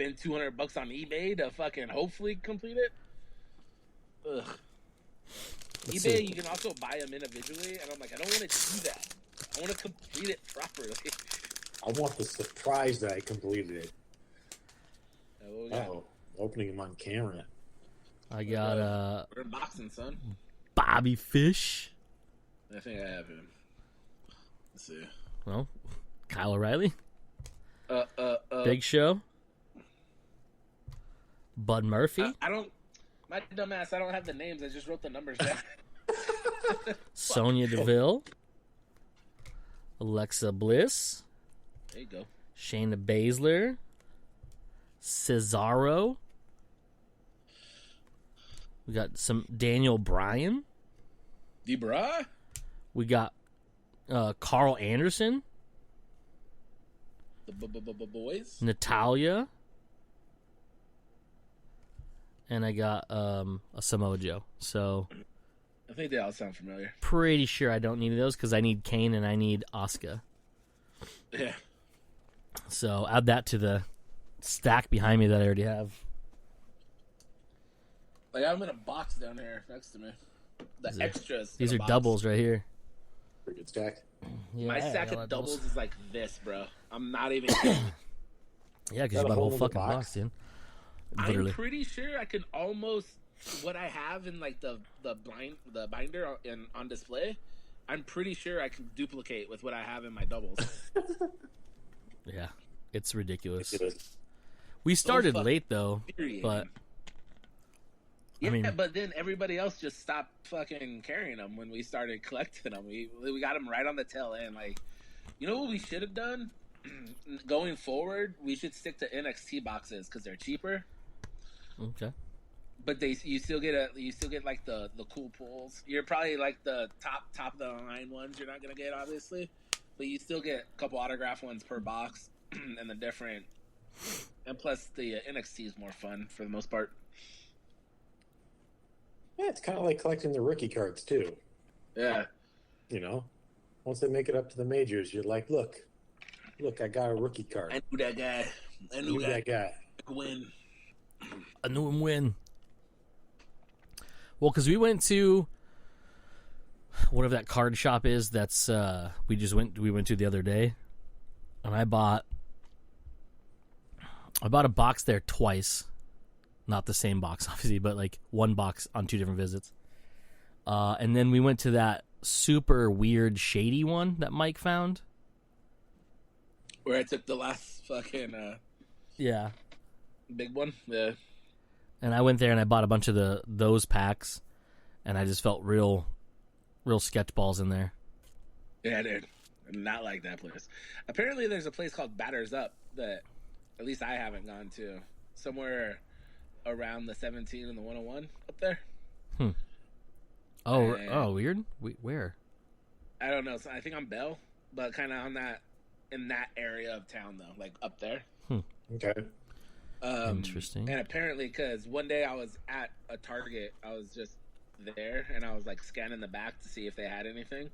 spend $200 on eBay to fucking hopefully complete it. Ugh. eBay, you can also buy them individually, and I'm like, I don't want to do that. I want to complete it properly. I want the surprise that I completed it. Oh, opening them on camera. I got we're unboxing, son. Bobby Fish. I think I have him. Let's see. Well, Kyle O'Reilly. Big Show. Bud Murphy. I don't. My dumbass. I don't have the names. I just wrote the numbers down. Sonya Deville. Alexa Bliss. There you go. Shayna Baszler. Cesaro. We got some Daniel Bryan. Debra. We got Carl Anderson. The boys. Natalia. And I got a Samoa Joe. So I think they all sound familiar. Pretty sure I don't need those because I need Kane and I need Asuka. Yeah. So add that to the stack behind me that I already have. Like, I'm in a box down here next to me. The extras. These are doubles right here. Pretty good stack. Yeah, my stack of doubles is like this, bro. I'm not even kidding. Yeah, because you bought a whole fucking box, dude. Literally. I'm pretty sure I can almost what I have in like the binder on display. I'm pretty sure I can duplicate with what I have in my doubles. Yeah, it's ridiculous. We started late though, but yeah, I mean, but then everybody else just stopped fucking carrying them when we started collecting them. We got them right on the tail end. Like, you know what we should have done? Going forward, we should stick to NXT boxes because they're cheaper. Okay. But you still get like the cool pulls. You're probably like the top of the line ones. You're not gonna get obviously, but you still get a couple autograph ones per box, and the different. And plus, the NXT is more fun for the most part. Yeah, it's kind of like collecting the rookie cards too. Yeah. You know, once they make it up to the majors, you're like, look, I got a rookie card. I knew that guy. I knew that guy. Win. I knew him win. Well, because we went to whatever that card shop is. That's we went to the other day, and I bought a box there twice. Not the same box, obviously, but like one box on two different visits. And then we went to that super weird, shady one that Mike found. Where I took the last fucking yeah, big one. Yeah. And I went there and I bought a bunch of those packs, and I just felt real sketch balls in there. Yeah, dude. Not like that place. Apparently, there's a place called Batters Up that at least I haven't gone to. Somewhere around the 17 and the 101 up there. Oh, weird. Where? I don't know. So I think I'm Bell, but kind of in that area of town though, like up there. Okay. Interesting. And apparently, because one day I was at a Target, I was just there, and I was like scanning the back to see if they had anything.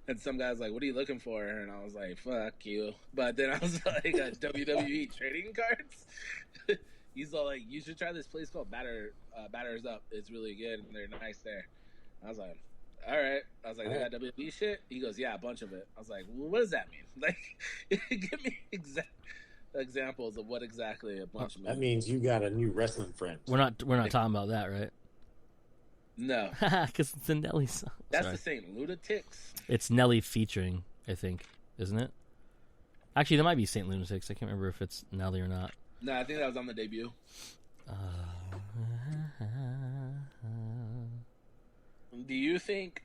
And some guy was like, "What are you looking for?" And I was like, "Fuck you." But then I was like, "WWE trading cards." He's all like, "You should try this place called Batters Up. It's really good, and they're nice there." I was like, "All right." I was like, "They got WWE shit?" He goes, "Yeah, a bunch of it." I was like, "Well, what does that mean? Like, give me examples of what exactly a bunch means." That means you got a new wrestling friend. We're not talking about that, right? No, because it's a Nelly song. That's the Saint Lunatics. It's Nelly featuring, I think, isn't it? Actually, that might be Saint Lunatics. I can't remember if it's Nelly or not. No, I think that was on the debut. Do you think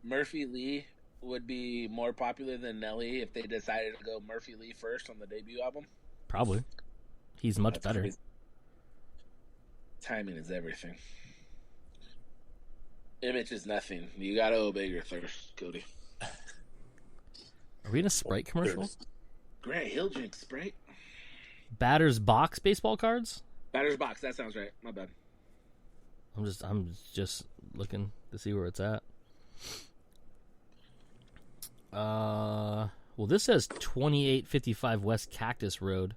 Murphy Lee would be more popular than Nelly if they decided to go Murphy Lee first on the debut album? Probably. He's much better. Crazy. Timing is everything. Image is nothing. You gotta obey your thirst, Cody. Are we in a Sprite commercial? Grant Hill drinks Sprite. Batter's Box baseball cards? Batter's Box, that sounds right. My bad. I'm just looking to see where it's at. Well, this says 2855 West Cactus Road.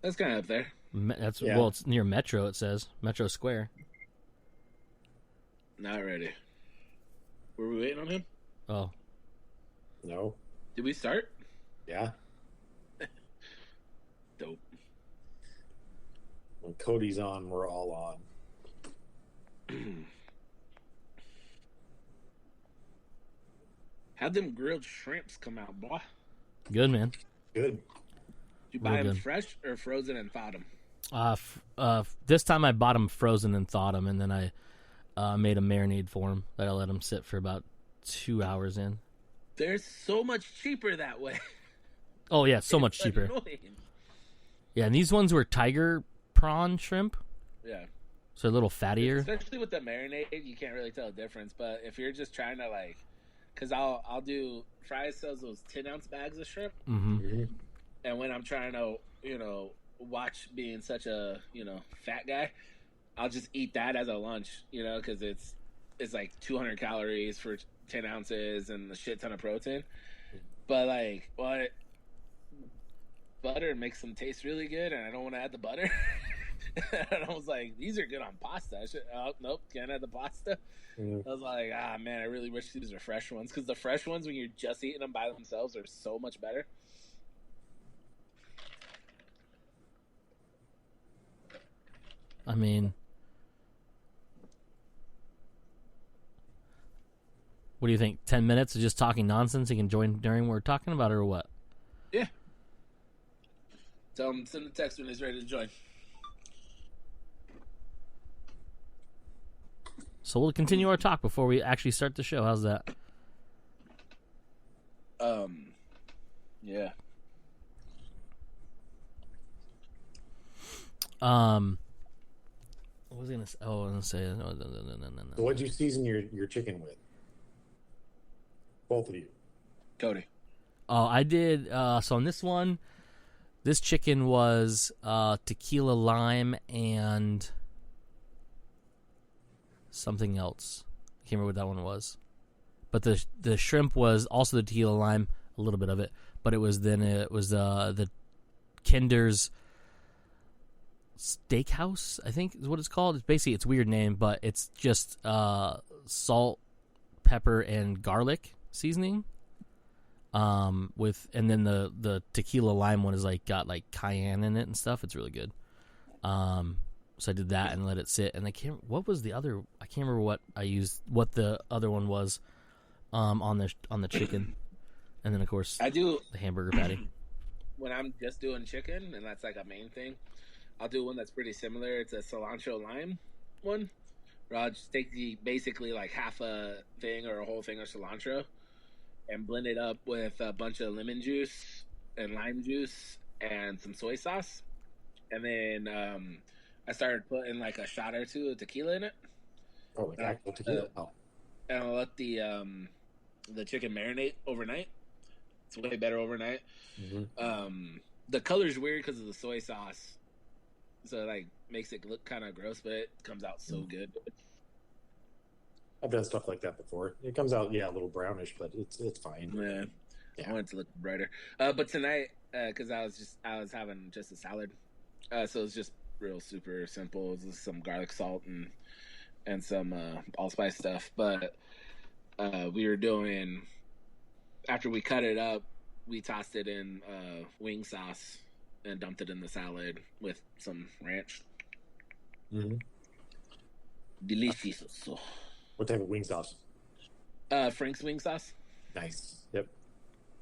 That's kind of up there. That's Yeah. well, it's near Metro. It says Metro Square. Not ready. Were we waiting on him? Oh, No. Did we start? Yeah. Dope. When Cody's on, we're all on. How'd them grilled shrimps come out, boy? good man. Good. Did you buy Real them good. fresh or frozen and thawed them? This time I bought them frozen and thawed them, and then I made a marinade for them that I let them sit for about 2 hours in. They're so much cheaper that way. Oh yeah, so much It's cheaper. annoying. Yeah, and these ones were tiger prawn shrimp, Yeah. so a little fattier. Especially with the marinade, you can't really tell the difference. But if you're just trying to like, because I'll do Fry's sells those 10-ounce bags of shrimp, Mm-hmm. Mhm. and when I'm trying to watch being such a fat guy, I'll just eat that as a lunch, because it's like 200 calories for 10 ounces and a shit ton of protein. But like, what butter makes them taste really good, and I don't want to add the butter. And I was like, these are good on pasta. Oh nope, can't add the pasta. Mhm. I was like, man, I really wish these were fresh ones, because the fresh ones, when you're just eating them by themselves, are so much better. I mean, what do you think? 10 minutes of just talking nonsense? You can join during what we're talking about, or what? Yeah. Tell him, send a text when he's ready to join. So we'll continue our talk before we actually start the show. How's that? Yeah. What was I gonna say? Oh, I was gonna say. No. So what'd you season your chicken with? Both of you. Cody. Oh, I did. So on this one, this chicken was tequila lime and something else. I can't remember what that one was. But the shrimp was also the tequila lime, a little bit of it. But it was the Kinder's Steakhouse, I think is what it's called. It's basically, it's a weird name, but it's just salt, pepper, and garlic seasoning. And then the tequila lime one is got cayenne in it and stuff. It's really good. So I did that and let it sit. And what was the other? I can't remember what I used. What the other one was on the chicken, and then of course I do the hamburger patty. when I'm just doing chicken, and that's like a main thing. I'll do one that's pretty similar. It's a cilantro lime one, where I'll just take basically like half a thing or a whole thing of cilantro and blend it up with a bunch of lemon juice and lime juice and some soy sauce. And then I started putting like a shot or two of tequila in it. Oh, like actual tequila. And I'll let the chicken marinate overnight. It's way better overnight. Mm-hmm. The color's weird because of the soy sauce, so it like makes it look kind of gross, but it comes out so good. I've done stuff like that before. It comes out, a little brownish, but it's fine. Yeah. I want it to look brighter. But tonight, because I was having just a salad, so it's just real super simple. It's just some garlic salt and some allspice stuff. But we were doing, after we cut it up, we tossed it in wing sauce and dumped it in the salad with some ranch. Mm-hmm. Delicious. What type of wing sauce? Frank's wing sauce. Nice. Yep.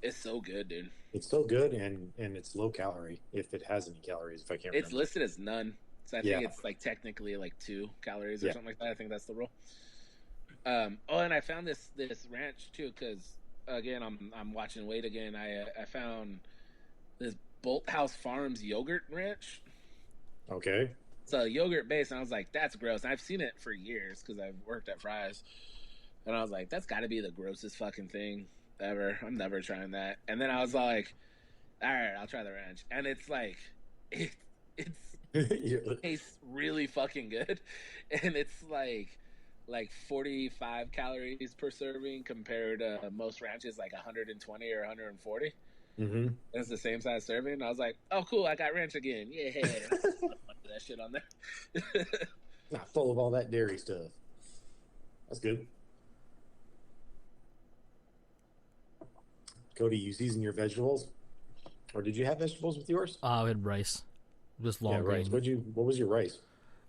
It's so good, dude. It's so good, and it's low calorie, if it has any calories, if I can't remember. It's listed as none. So I think it's like technically like 2 calories or something like that. I think that's the rule. And I found this ranch too, because again, I'm watching weight again. I found this Bolt House Farms yogurt ranch. Okay. It's a yogurt base, and I was like, that's gross. And I've seen it for years because I've worked at Fry's, and I was like, that's got to be the grossest fucking thing ever. I'm never trying that. And then I was like, all right, I'll try the ranch, and it's like it tastes really fucking good, and it's like 45 calories per serving compared to most ranches like 120 or 140. Mm-hmm. It's the same size serving. I was like, oh, cool, I got ranch again. Yeah. That shit on there. Not full of all that dairy stuff. That's good. Cody, you season your vegetables? Or did you have vegetables with yours? I had rice. Just long grain. Rice. What was your rice?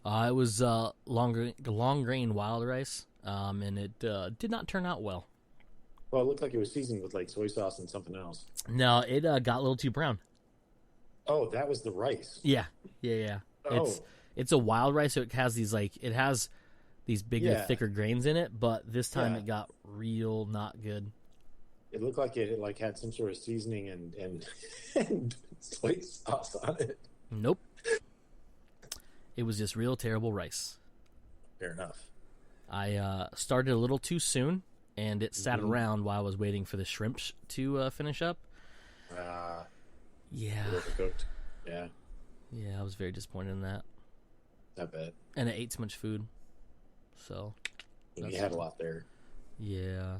It was long grain wild rice, and it did not turn out well. Well, it looked like it was seasoned with like soy sauce and something else. No, it got a little too brown. Oh, that was the rice. Yeah. Oh. It's a wild rice, so it has these bigger, thicker grains in it. But this time it got real not good. It looked like it like had some sort of seasoning and and soy sauce on it. Nope. It was just real terrible rice. Fair enough. I started a little too soon, and it sat around while I was waiting for the shrimp to finish up. Yeah. Overcooked. Yeah. Yeah, I was very disappointed in that. Not bad. And I ate too much food. So. You had a lot there. Yeah.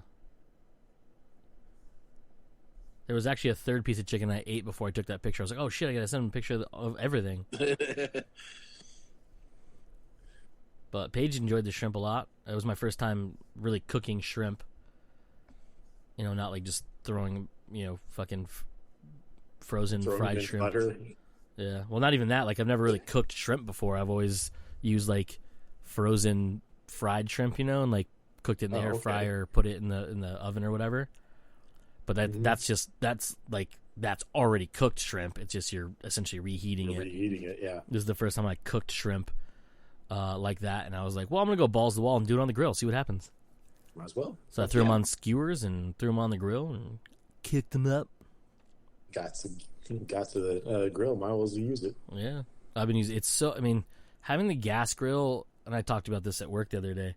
There was actually a third piece of chicken I ate before I took that picture. I was like, oh shit, I gotta send him a picture of everything. But Paige enjoyed the shrimp a lot. It was my first time really cooking shrimp. You know, not like just throwing, fucking frozen fried shrimp. Butter. Yeah. Well, not even that. Like, I've never really cooked shrimp before. I've always used, like, frozen fried shrimp, and, like, cooked it in the air fryer or put it in the oven or whatever. But that's already cooked shrimp. It's just you're essentially reheating it. Reheating it, yeah. This is the first time I cooked shrimp like that, and I was like, well, I'm going to go balls to the wall and do it on the grill, see what happens. Might as well. So I threw them on skewers and threw them on the grill and kicked them up. Got to the grill. Might as well use it. Yeah. I've been using having the gas grill, and I talked about this at work the other day,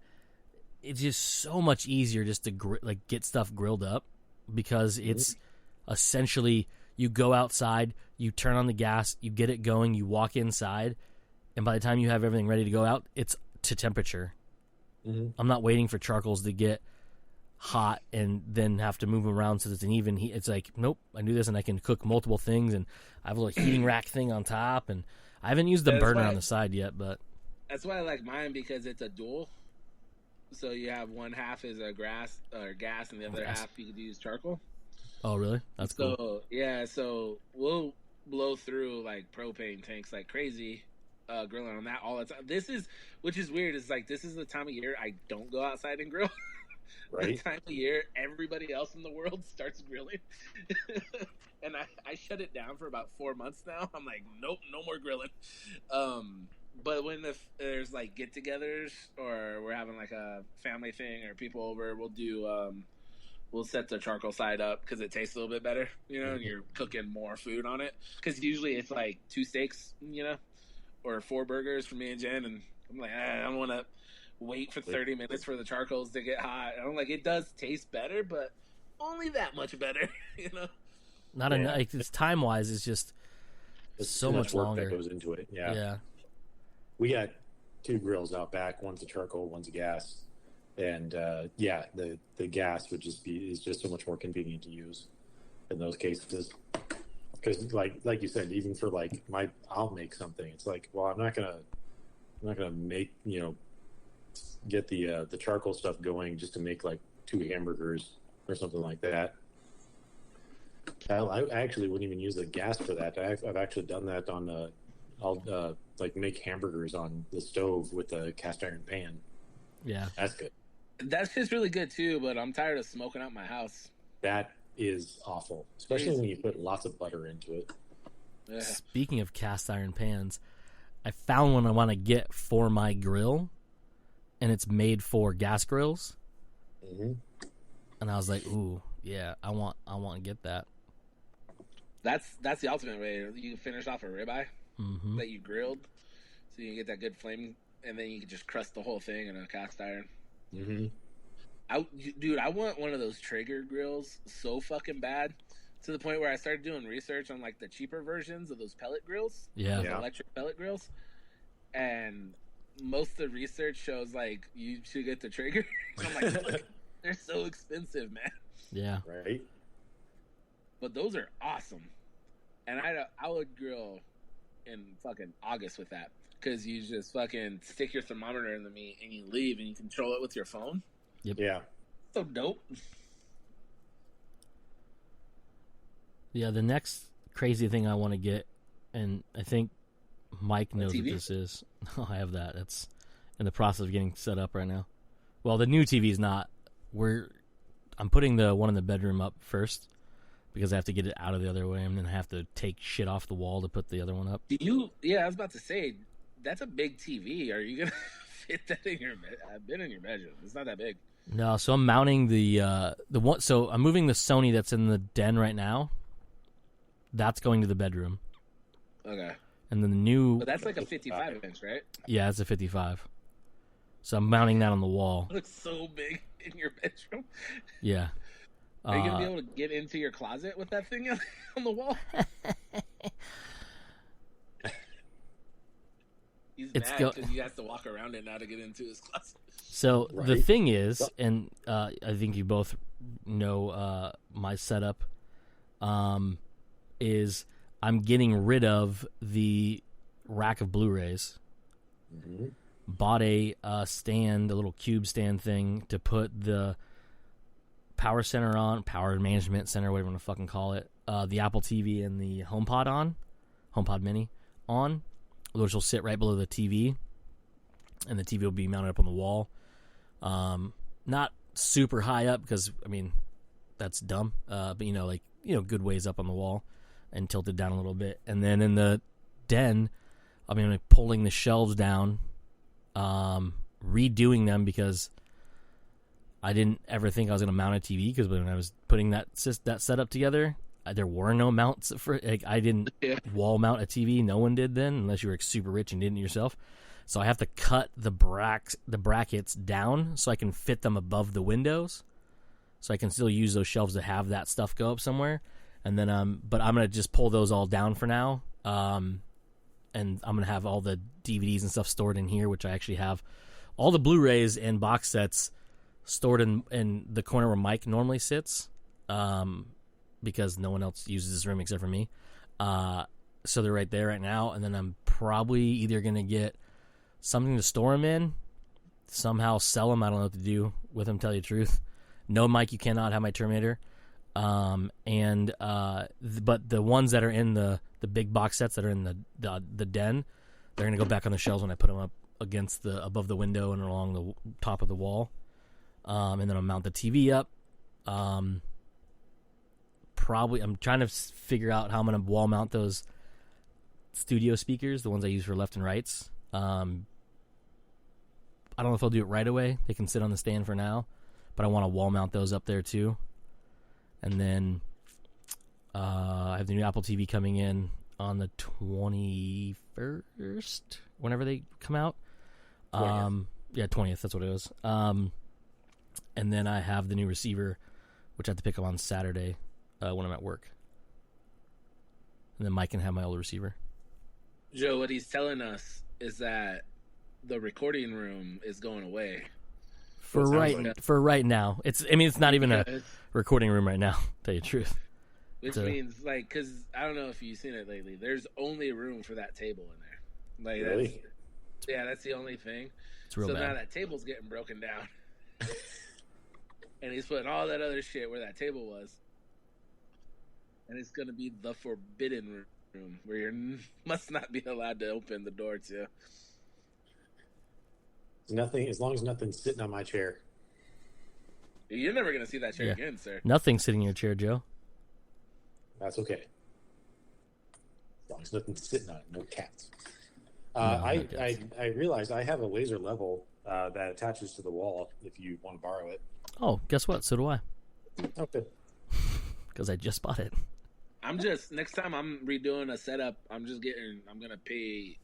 it's just so much easier just to get stuff grilled up because it's essentially you go outside, you turn on the gas, you get it going, you walk inside, and by the time you have everything ready to go out, it's to temperature. Mm-hmm. I'm not waiting for charcoals to get hot and then have to move them around so that it's an even heat. It's like, nope, I do this and I can cook multiple things, and I have a little heating rack thing on top, and I haven't used the burner on the side yet, but that's why I like mine, because it's a dual. So you have one half is a gas and the other half you could use charcoal. Oh, really? That's cool. Yeah, so we'll blow through like propane tanks like crazy, grilling on that all the time. Which is weird, is like this is the time of year I don't go outside and grill. Right. The time of year everybody else in the world starts grilling. And I shut it down for about 4 months now. I'm like, nope, no more grilling. But when there's like get-togethers or we're having like a family thing or people over, we'll set the charcoal side up because it tastes a little bit better, and you're cooking more food on it. Because usually it's like 2 steaks, or 4 burgers for me and Jen, and I'm like, I don't want to wait for 30 minutes for the charcoals to get hot. I'm like, it does taste better, but only that much better, Not enough. Like, it's time-wise, it's just so much work longer that goes into it. Yeah. We got 2 grills out back. One's a charcoal, one's a gas. And the gas is just so much more convenient to use in those cases. Because like you said, even for like I'll make something. It's like, well, I'm not gonna make get the charcoal stuff going just to make like 2 hamburgers or something like that. I actually wouldn't even use the gas for that. I've actually done that on I'll make hamburgers on the stove with a cast iron pan. Yeah, that's good. That's just really good too, but I'm tired of smoking out my house. That is awful, especially when you put lots of butter into it. Yeah. Speaking of cast iron pans, I found one I want to get for my grill, and it's made for gas grills. Mm-hmm. And I was like, ooh, yeah, I want to get that. That's the ultimate way. You can finish off a ribeye that you grilled, so you can get that good flame, and then you can just crust the whole thing in a cast iron. Mm-hmm. I want one of those Traeger grills so fucking bad, to the point where I started doing research on like the cheaper versions of those pellet grills, electric pellet grills, and most of the research shows like you should get the Traeger. I'm like, look, they're so expensive, man. Yeah, right. but those are awesome. And I would grill in fucking August with that, because you just fucking stick your thermometer in the meat and you leave and you control it with your phone. Yep. Yeah. So dope. Yeah, the next crazy thing I want to get, and I think Mike knows what TV? this is. Oh, I have that. It's in the process of getting set up right now. Well, the new TV is not. I'm putting the one in the bedroom up first because I have to get it out of the other way, and then I have to take shit off the wall to put the other one up. Yeah, I was about to say, that's a big TV. Are you gonna fit that in your bed? I've been in your bedroom. It's not that big. No, so I'm mounting the one. So I'm moving the Sony that's in the den right now. That's going to the bedroom, Okay. and then the new. But that's like a 55-inch, right? Yeah, it's a 55. So I'm mounting that on the wall. It looks so big in your bedroom. Yeah. Are you gonna be able to get into your closet with that thing on the wall? He's mad because he has to walk around it now to get into his closet. So Right. the thing is, and I think you both know my setup, is I'm getting rid of the rack of Blu-rays. Mm-hmm. Bought a stand, a little cube stand thing to put the power center on, power management center, whatever you want to fucking call it, the Apple TV and the HomePod Mini on, which will sit right below the TV, and the TV will be mounted up on the wall. Not super high up because, I mean, that's dumb, but, good ways up on the wall and tilted down a little bit. And then in the den, pulling the shelves down, redoing them because I didn't ever think I was going to mount a TV, because when I was putting that setup together, there were no mounts for. I didn't wall mount a TV. No one did then, unless you were super rich and did it yourself. So I have to cut the brackets down so I can fit them above the windows, so I can still use those shelves to have that stuff go up somewhere. And then, but I'm gonna just pull those all down for now. And I'm gonna have all the DVDs and stuff stored in here, which I actually have all the Blu-rays and box sets stored in the corner where Mike normally sits, because no one else uses this room except for me. So they're right there right now, and then I'm probably either going to get something to store them in, somehow sell them. I don't know what to do with them, tell you the truth. No, Mike, you cannot have my Terminator. But the ones that are in the big box sets that are in the den, they're going to go back on the shelves when I put them up against above the window and along the top of the wall. And then I'll mount the TV up. Probably, I'm trying to figure out how I'm going to wall mount those studio speakers, the ones I use for left and rights. I don't know if I'll do it right away. They can sit on the stand for now, but I want to wall mount those up there too. And then I have the new Apple TV coming in on the 21st, whenever they come out. 20th. Yeah, 20th, that's what it was. And then I have the new receiver, which I have to pick up on Saturday when I'm at work. And then Mike can have my old receiver. Joe, what he's telling us is that the recording room is going away. For right now. It's not even a recording room right now, to tell you the truth. Which means, because I don't know if you've seen it lately, there's only room for that table in there. Really? That's the only thing. It's real so bad. now that table's getting broken down. And he's putting all that other shit where that table was. And it's going to be the forbidden room where you must not be allowed to open the door to. Nothing, as long as nothing's sitting on my chair. You're never going to see that chair again, sir. Nothing's sitting in your chair, Joe. That's okay. As long as nothing's sitting on it, no cats. I realized I have a laser level that attaches to the wall if you want to borrow it. Oh, guess what? So do I. Okay. Because I just bought it. Next time I'm redoing a setup, I'm going to pay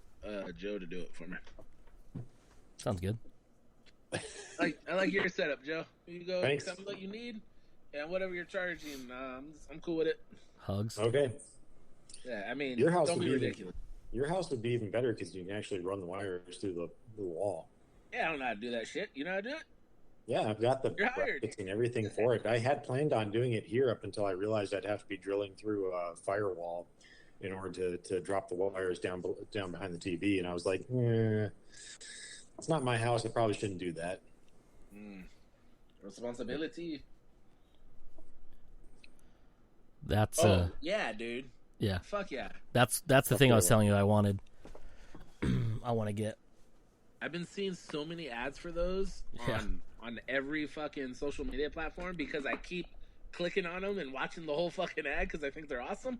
Joe to do it for me. Sounds good. I like your setup, Joe. You go, Thanks. tell me what you need, and whatever you're charging, I'm cool with it. Hugs. Okay. Yeah, I mean, Your house don't would be be ridiculous. Your house would be even better because you can actually run the wires through the wall. Yeah, I don't know how to do that shit. You know how to do it? Yeah, I've got the You're hired. brackets and everything for it. I had planned on doing it here up until I realized I'd have to be drilling through a firewall in order to drop the wires down behind the TV. And I was like, it's not my house. I probably shouldn't do that. Responsibility. That's yeah, dude. Yeah. Fuck yeah. That's the thing I was telling you I wanted. I want to get. I've been seeing so many ads for those on every fucking social media platform because I keep clicking on them and watching the whole fucking ad because I think they're awesome.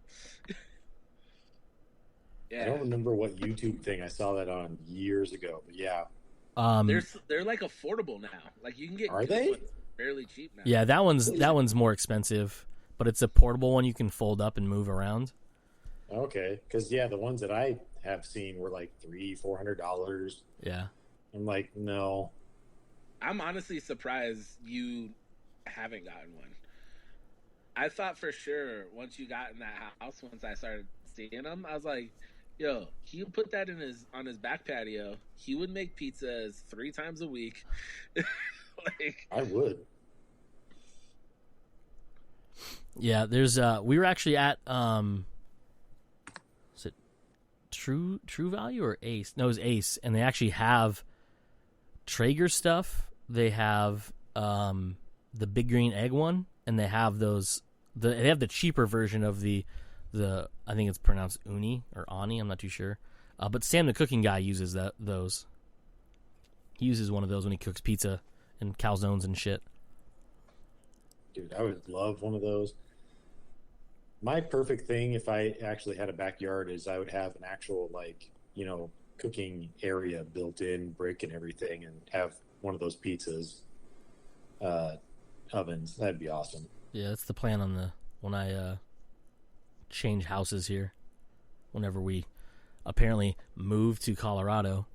Yeah. I don't remember what YouTube thing I saw that on years ago, but yeah. They're like affordable now. Like you can get. Are they? Fairly cheap now. Yeah, that one's more expensive, but it's a portable one you can fold up and move around. Okay, because the ones that I have seen were like $300-$400. Yeah, I'm like, no. I'm honestly surprised you haven't gotten one. I thought for sure once you got in that house, once I started seeing them, I was like, yo, he would put that on his back patio. He would make pizzas 3 times a week. Like, I would. Yeah, there's we were actually at is it True Value or Ace? No, it was Ace, and they actually have Traeger stuff. They have the Big Green Egg one, and they have they have the cheaper version of the I think it's pronounced Uni or Ani, I'm not too sure. But Sam the cooking guy uses those. He uses one of those when he cooks pizza and calzones and shit. Dude, I would love one of those. My perfect thing, if I actually had a backyard, is I would have an actual, cooking area built in, brick and everything, and have one of those pizzas ovens. That'd be awesome. Yeah, that's the plan when I change houses here. Whenever we apparently move to Colorado.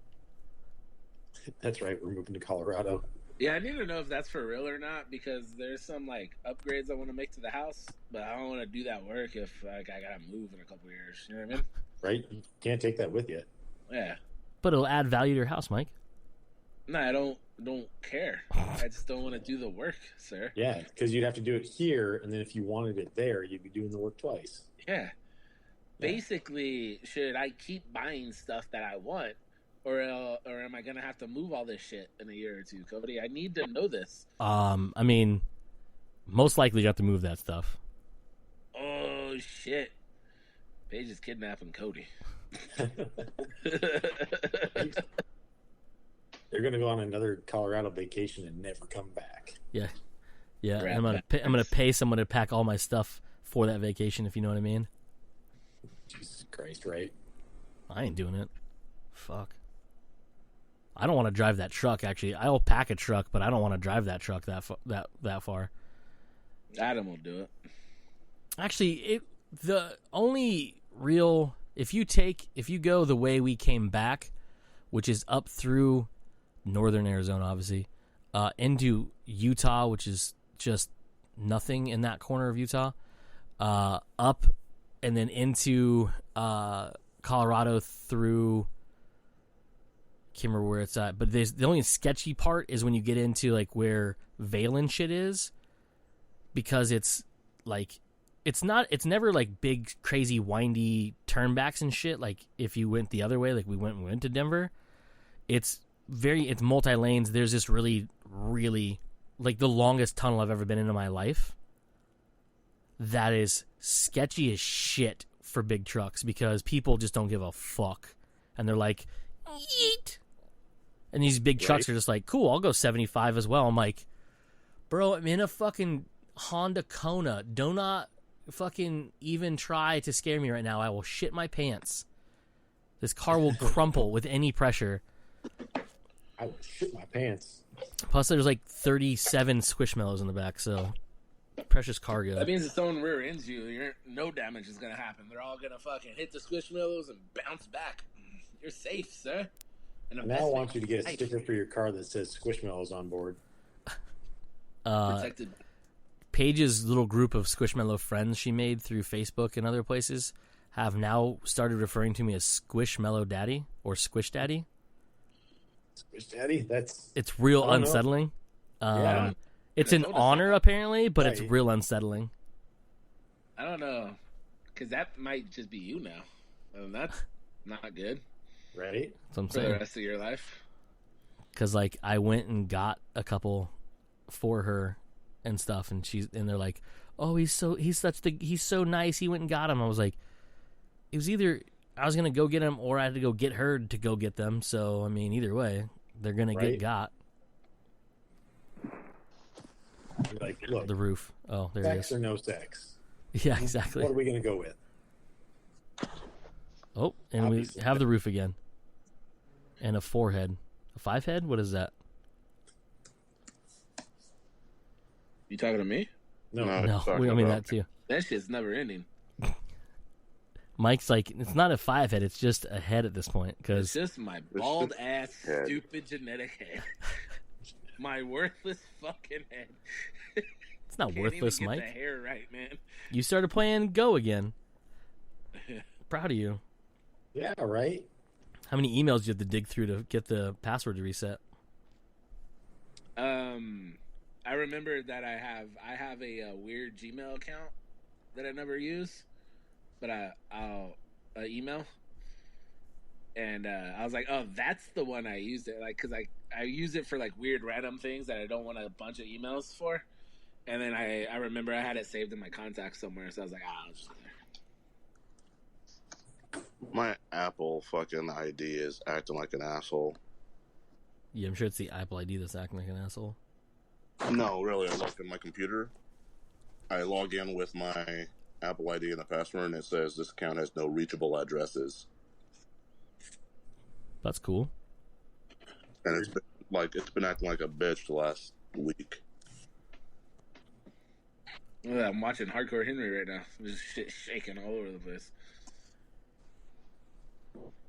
That's right, we're moving to Colorado. Yeah, I need to know if that's for real or not because there's some upgrades I want to make to the house, but I don't want to do that work if I gotta move in a couple years. You know what I mean? Right? You can't take that with you. Yeah. But it'll add value to your house, Mike. No, I don't care. I just don't want to do the work, sir. Yeah, because you'd have to do it here, and then if you wanted it there, you'd be doing the work twice. Yeah. Basically, should I keep buying stuff that I want? Or am I gonna have to move all this shit in a year or two, Cody? I need to know this. I mean, most likely you have to move that stuff. Oh shit! Paige is kidnapping Cody. They're gonna go on another Colorado vacation and never come back. Yeah. I'm gonna pay someone to pack all my stuff for that vacation, if you know what I mean. Jesus Christ, right? I ain't doing it. Fuck. I don't want to drive that truck. Actually, I'll pack a truck, but I don't want to drive that truck that far. Adam will do it. Actually, the only real if you go the way we came back, which is up through northern Arizona, obviously, into Utah, which is just nothing in that corner of Utah, up and then into Colorado through. Can't remember where it's at, but the only sketchy part is when you get into where Valen shit is, because it's never big crazy windy turnbacks and shit. Like if you went the other way, we went to Denver, it's multi lanes. There's this really the longest tunnel I've ever been in my life. That is sketchy as shit for big trucks because people just don't give a fuck, and they're like, yeet. And these big trucks are just like, cool, I'll go 75 as well. I'm like, bro, I'm in a fucking Honda Kona. Do not fucking even try to scare me right now. I will shit my pants. This car will crumple with any pressure. I will shit my pants. Plus, there's 37 Squishmallows in the back, so precious cargo. That means if someone rear ends you, no damage is going to happen. They're all going to fucking hit the Squishmallows and bounce back. You're safe, sir. Now I want you to get a sticker for your car that says Squishmallows on board. Protected. Paige's little group of Squishmallow friends she made through Facebook and other places have now started referring to me as Squishmallow Daddy or Squish Daddy. Squish Daddy? It's real unsettling. Yeah. It's an honor apparently, but it's Right. real unsettling. I don't know, because that might just be you now, and that's not good Right? That's what I'm for the saying. rest of your life. Because like I went and got a couple for her and stuff, and they're like, "Oh, he's so nice. He went and got him." I was like, it was either I was gonna go get him or I had to go get her to go get them. So I mean, either way, they're gonna Right. get got. You're like, look, The roof. Oh, there it sex is. or no sex? Yeah, exactly. What are we going to go with? Oh, and Obviously. we have the roof again. And a 4-head. A 5-head? What is that? You talking to me? No. No, I mean that too. That shit's never ending. Mike's like, it's not a 5-head, it's just a head at this point. It's Because just my bald ass, head. stupid genetic head. My worthless fucking head. it's not Can't worthless, even get Mike. the hair right, man. You started playing Go again. Proud of you. Yeah, right? How many emails do you have to dig through to get the password to reset? I remember that I have a weird Gmail account that I never use, but I'll email, and I was like, oh, that's the one I used it like because I use it for like weird random things that I don't want a bunch of emails for, and then I remember I had it saved in my contacts somewhere, so I was like, I'll just. My Apple fucking ID is acting like an asshole. Yeah, I'm sure it's the Apple ID that's acting like an asshole. No, really, I look at my computer. I log in with my Apple ID and the password, and it says this account has no reachable addresses. That's cool. And it's been acting like a bitch the last week. Yeah, I'm watching Hardcore Henry right now. There's shit shaking all over the place.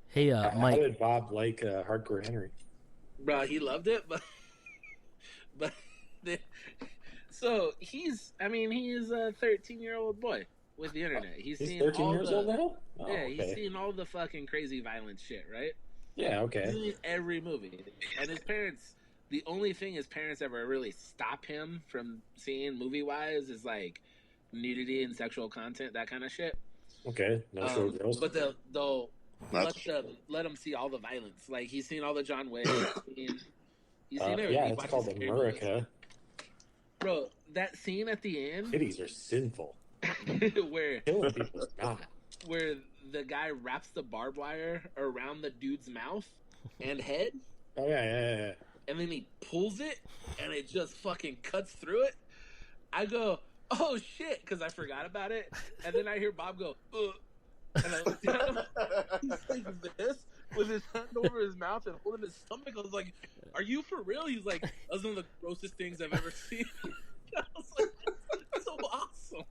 Hey, How Mike. did Bob like Hardcore Henry? Bro, he loved it, but so he is a 13-year-old boy with the internet. He's seen 13 all years the, old now? Oh, yeah, he's okay. seen all the fucking crazy violent shit, right? Yeah, He's okay. seen every movie, and his parents. The only thing his parents ever really stop him from seeing movie-wise is like nudity and sexual content, that kind of shit. Okay, no showgirls. But they'll That's let him see all the violence. Like he's seen all the John Wick. He's seen everything. Yeah, He it's watches called scary America. movies. Bro, that scene at the end Titties are sinful. where Killing people is not. where the guy wraps the barbed wire around the dude's mouth and head, Oh, yeah. and then he pulls it, and it just fucking cuts through it. I go, oh shit, because I forgot about it, and then I hear Bob go, and I look down, he's like this with his hand over his mouth and holding his stomach. I was like, "Are you for real?" He's like, "That's one of the grossest things I've ever seen." I was like, "That's so awesome."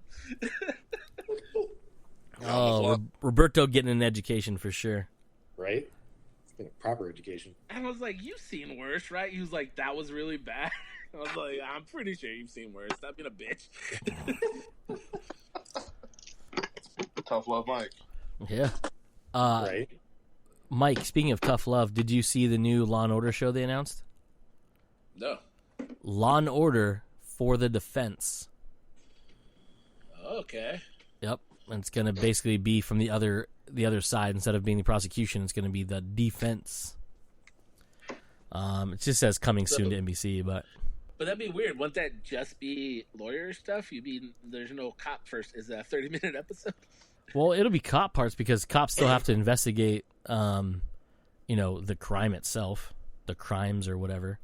Oh, Roberto getting an education for sure. Right? It's been a proper education. And I was like, "You've seen worse, right?" He was like, "That was really bad." I was like, "I'm pretty sure you've seen worse. Stop being a bitch." tough love, Mike. Yeah. Right? Mike, speaking of tough love, did you see the new Law & Order show they announced? No. Law & Order for the Defense. Okay. Yep. And it's going to basically be from the other side. Instead of being the prosecution, it's going to be the defense. It just says coming soon to NBC, but that'd be weird. Wouldn't that just be lawyer stuff? There's no cop first. Is that a 30-minute episode? well, it'll be cop parts because cops still have to investigate, the crime itself, the crimes or whatever.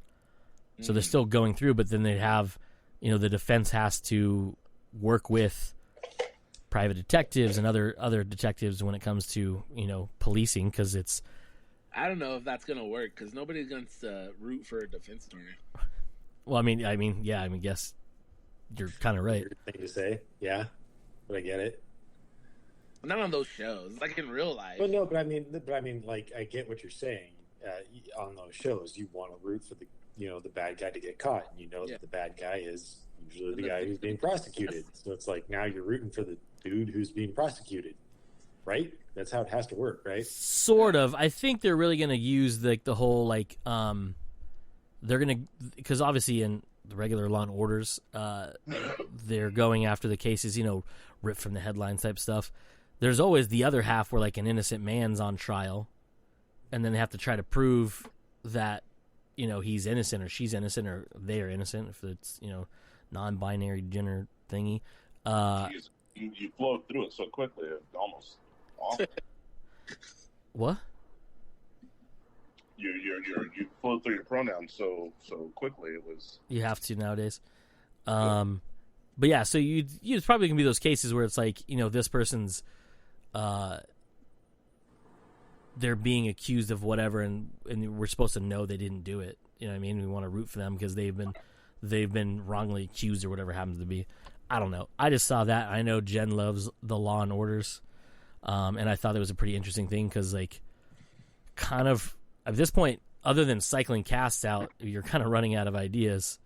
So they're still going through, but then they have, the defense has to work with private detectives and other detectives when it comes to, policing because it's. I don't know if that's gonna work because nobody's going to root for a defense attorney. Well, I guess you're kind of right. Weird thing to say. Yeah. But I get it. Not on those shows. Like in real life. Well, no, but I mean, like, I get what you're saying. On those shows, you want to root for the bad guy to get caught, and that the bad guy is usually the guy who's being prosecuted. So it's like now you're rooting for the dude who's being prosecuted, right? That's how it has to work, right? Sort of. I think they're really going to use the whole they're going to, because obviously in the regular Law and Orders. They're going after the cases, ripped from the headlines type stuff. There's always the other half where like an innocent man's on trial, and then they have to try to prove that he's innocent or she's innocent or they are innocent if it's non-binary gender thingy. You flowed through it so quickly, it almost awful. What? You flowed through your pronouns so quickly. It was. You have to nowadays. But yeah, so it's probably gonna be those cases where it's like this person's they're being accused of whatever, and we're supposed to know they didn't do it. You know what I mean? We want to root for them because they've been wrongly accused or whatever happens to be. I don't know. I just saw that. I know Jen loves the Law and Orders, and I thought it was a pretty interesting thing because like kind of at this point, other than cycling casts out, you're kind of running out of ideas.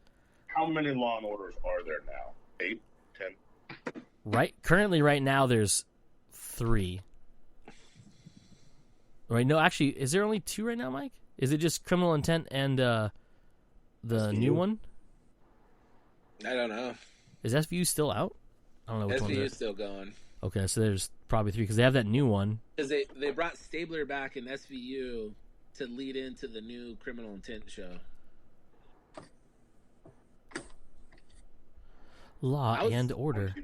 How many Law and Orders are there now? 8, 10? Currently, right now, there's 3. Right? No, actually, is there only 2 right now, Mike? Is it just Criminal Intent and the new one? I don't know. Is SVU still out? I don't know which one. SVU is still going. Okay, so there's probably 3 because they have that new one. Because they brought Stabler back in SVU to lead into the new Criminal Intent show. Law and Order.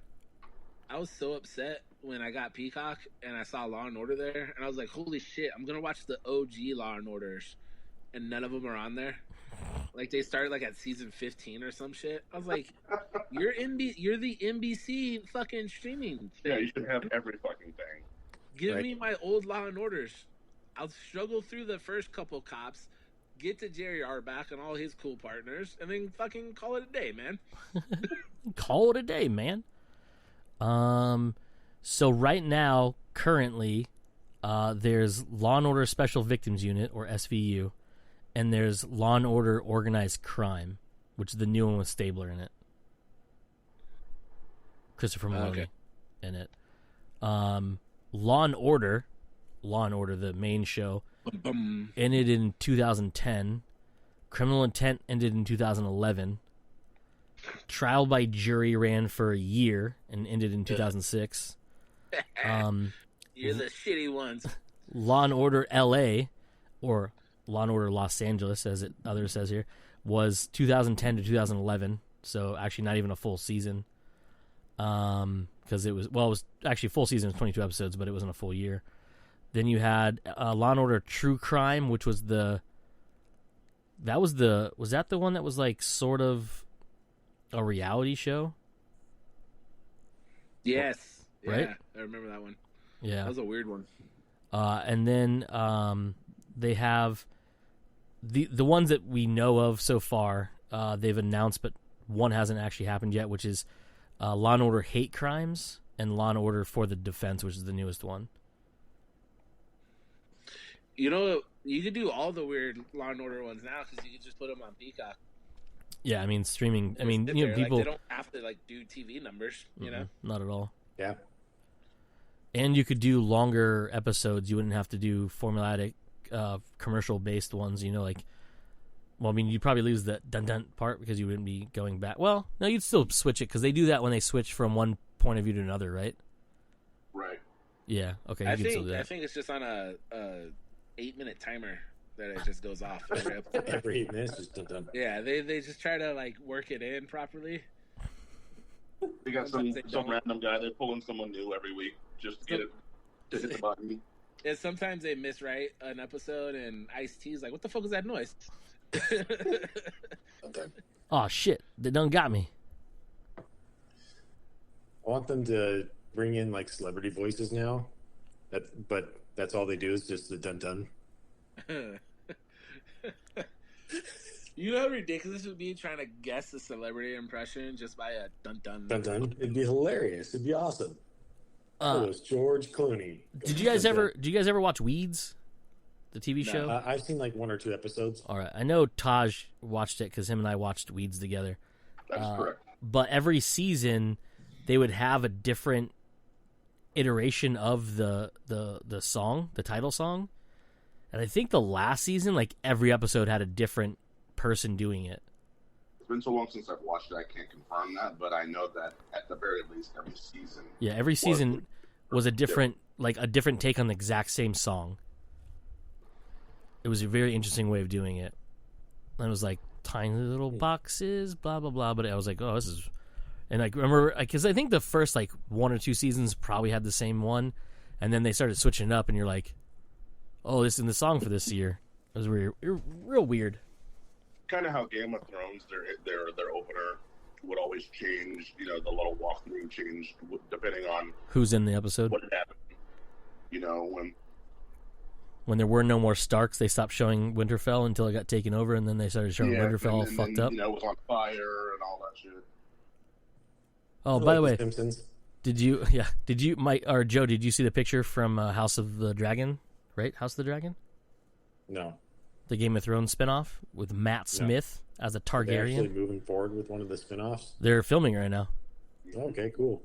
I was so upset when I got Peacock and I saw Law and Order there, and I was like, "Holy shit! I'm gonna watch the OG Law and Orders," and none of them are on there. Like they started like at season 15 or some shit. I was like, "You're the NBC fucking streaming thing. Yeah, you should have every fucking thing. Give me my old Law and Orders. I'll struggle through the first couple cops, get to Jerry Arbach and all his cool partners, and then fucking call it a day, man." Call it a day, man. So right now, currently, there's Law and Order Special Victims Unit, or SVU, and there's Law and Order Organized Crime, which is the new one with Stabler in it. Christopher Maloney in it. Law and Order, the main show, ended in 2010. Criminal Intent ended in 2011. Trial by Jury ran for a year and ended in 2006. You're the shitty ones. Law and Order LA, or Law and Order Los Angeles, as others says here, was 2010 to 2011. So actually not even a full season. Because it was actually a full season of 22 episodes, but it wasn't a full year. Then you had Law and Order True Crime, which was was that the one that was like sort of a reality show? Yes. Right? Yeah, I remember that one. Yeah. That was a weird one. And then they have the ones that we know of so far, they've announced, but one hasn't actually happened yet, which is Law and Order Hate Crimes and Law and Order for the Defense, which is the newest one. You could do all the weird Law and Order ones now because you could just put them on Peacock. Yeah, I mean streaming. I mean, people like, they don't have to like do TV numbers. You know, not at all. Yeah. And you could do longer episodes. You wouldn't have to do formulaic, commercial-based ones. Like, well, I mean, you'd probably lose the dun-dun part because you wouldn't be going back. Well, no, you'd still switch it because they do that when they switch from one point of view to another, right? Right. Yeah. Okay. I think it's just on a 8-minute timer that it just goes off. Every 8 minutes, just dun-dun. Yeah, they just try to like work it in properly. They got some random guy. They're pulling someone new every week just to get it to hit the button. And sometimes they miswrite an episode, and Ice-T's like, "What the fuck is that noise?" Oh shit! They done got me. I want them to bring in like celebrity voices now. But that's all they do is just the dun-dun. You know how ridiculous it would be trying to guess a celebrity impression just by a dun-dun. Dun-dun. It'd be hilarious. It'd be awesome. It was George Clooney. Did you guys ever watch Weeds, the TV show? I've seen like 1 or 2 episodes. All right, I know Taj watched it because him and I watched Weeds together. That's correct. But every season, they would have a different iteration of the song, the title song, and I think the last season, like every episode had a different person doing it. It's been so long since I've watched it, I can't confirm that, but I know that at the very least, every season. Yeah, every season was a different take on the exact same song. It was a very interesting way of doing it. And it was like tiny little boxes, blah blah blah. But I was like, oh, this is, and I remember because I think the first like 1 or 2 seasons probably had the same one, and then they started switching it up, and you're like, oh, this is the song for this year. It was real weird. Kind of how Game of Thrones, their opener would always change. You know, the little walkthrough changed depending on Who's in the episode. what happened. You know, When there were no more Starks, they stopped showing Winterfell until it got taken over, and then they started showing Winterfell all fucked up. You know, it was on fire and all that shit. Oh, by the way, Simpsons. did you, Mike or Joe? Did you see the picture from House of the Dragon? Right, House of the Dragon, No. the Game of Thrones spinoff with Matt Smith as a They're Targaryen. actually moving forward with one of the spinoffs. They're filming right now. Okay, cool.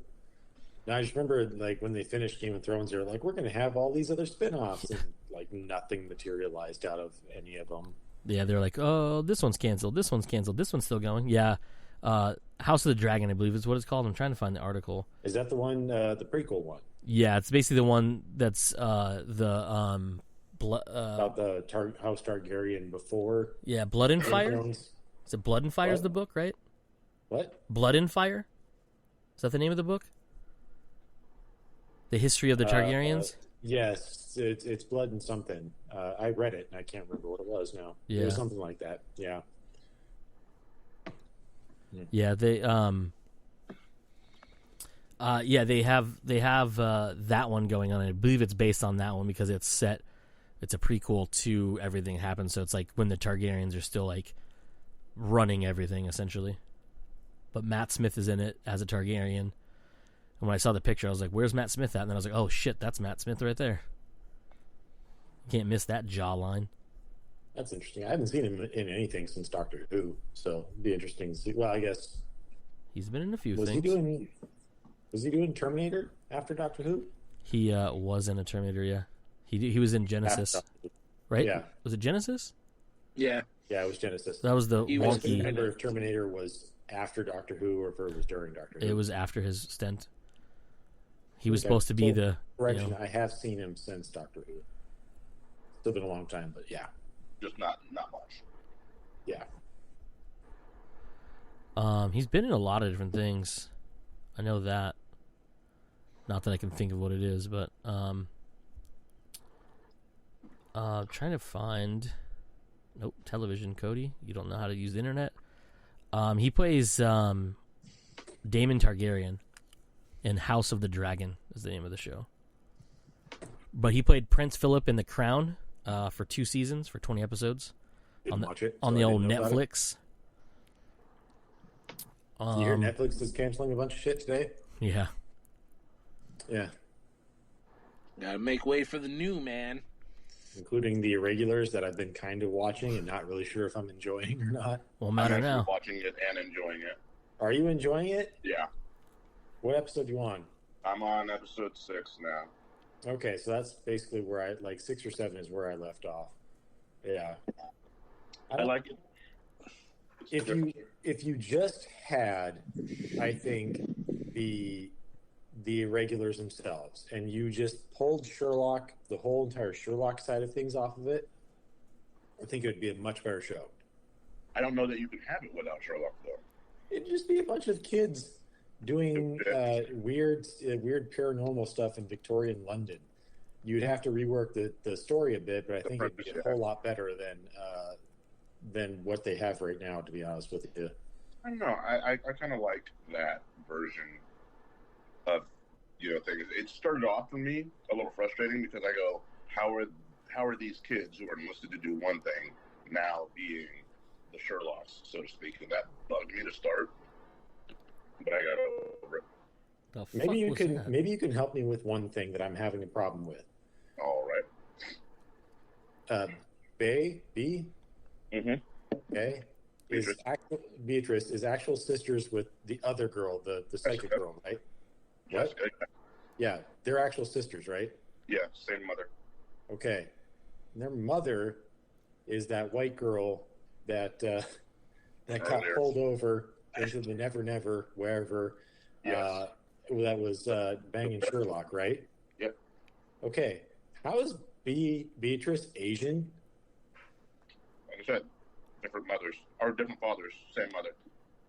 Now, I just remember, like, when they finished Game of Thrones, they were like, we're going to have all these other spin-offs. And, like, nothing materialized out of any of them. Yeah, they're like, oh, this one's canceled, this one's canceled, this one's still going. Yeah, House of the Dragon, I believe is what it's called. I'm trying to find the article. Is that the one, the prequel one? Yeah, it's basically the one that's About the House Targaryen before? yeah, Blood and Game of Fire? Thrones? Is it Blood and Fire is What? the book, right? What? Blood and Fire? Is that the name of the book? The history of the Targaryens? Yes, it's Blood and something. I read it, and I can't remember what it was now. Yeah. It was something like that, yeah. Yeah, they they have that one going on. I believe it's based on that one because it's a prequel to everything happens, so it's like when the Targaryens are still like running everything essentially. But Matt Smith is in it as a Targaryen. And when I saw the picture, I was like, where's Matt Smith at? And then I was like, oh shit, that's Matt Smith right there. Can't miss that jawline. That's interesting. I haven't seen him in anything since Doctor Who, so it'd be interesting to see. Well, I guess He's been in a few was things. he doing Terminator after Doctor Who? He was in a Terminator, yeah. He was in Genesis, After Doctor Who. right? Yeah. Was it Genesis? Yeah. Yeah, it was Genesis. That was the He I was just couldn't wonky. remember if Terminator was after Doctor Who or if it was during Doctor Who. It was after his stint. He was Okay. supposed to be So, the correction. I have seen him since Doctor Who. Still been a long time, but yeah, Just not much. yeah. He's been in a lot of different things. I know that. Not that I can think of what it is, but trying to find. Nope, television, Cody. You don't know how to use the internet. He plays Daemon Targaryen in House of the Dragon is the name of the show. But he played Prince Philip in The Crown for 2 seasons, for 20 episodes. Didn't watch it On so the I old didn't know about it. Netflix. You hear Netflix is canceling a bunch of shit today? Yeah. Yeah, Gotta make way for the new, man. including the Irregulars that I've been kind of watching and not really sure if I'm enjoying or not. Well, I'm matter actually now. watching it and enjoying it. Are you enjoying it? Yeah. What episode you on? I'm on episode 6 now. Okay, so that's basically where I 6 or 7 is where I left off. Yeah. I like it. If you just had, I think, the Irregulars themselves, and you just pulled Sherlock, the whole entire Sherlock side of things off of it, I think it would be a much better show. I don't know that you can have it without Sherlock, though. It'd just be a bunch of kids doing weird paranormal stuff in Victorian London. You'd have to rework the story a bit, but I think it'd be a whole lot better than what they have right now, to be honest with you. I don't know. I kind of like that version of things. It started off for me a little frustrating because I go, how are these kids who are enlisted to do one thing now being the Sherlocks, so to speak? And that bugged me to start, but I got over it. The fuck Maybe you was can that? maybe you can help me with one thing that I'm having a problem with. All right. B, Mm-hmm. okay, Beatrice. Beatrice is actual sisters with the other girl, the psychic girl, right? What? Yeah, they're actual sisters, right? Yeah, same mother. Okay. And their mother is that white girl that that got pulled over into the Never Never, wherever. Yes. That was banging Sherlock, right? Yep. Okay. How is Beatrice Asian? Like I said, different mothers or different fathers, same mother.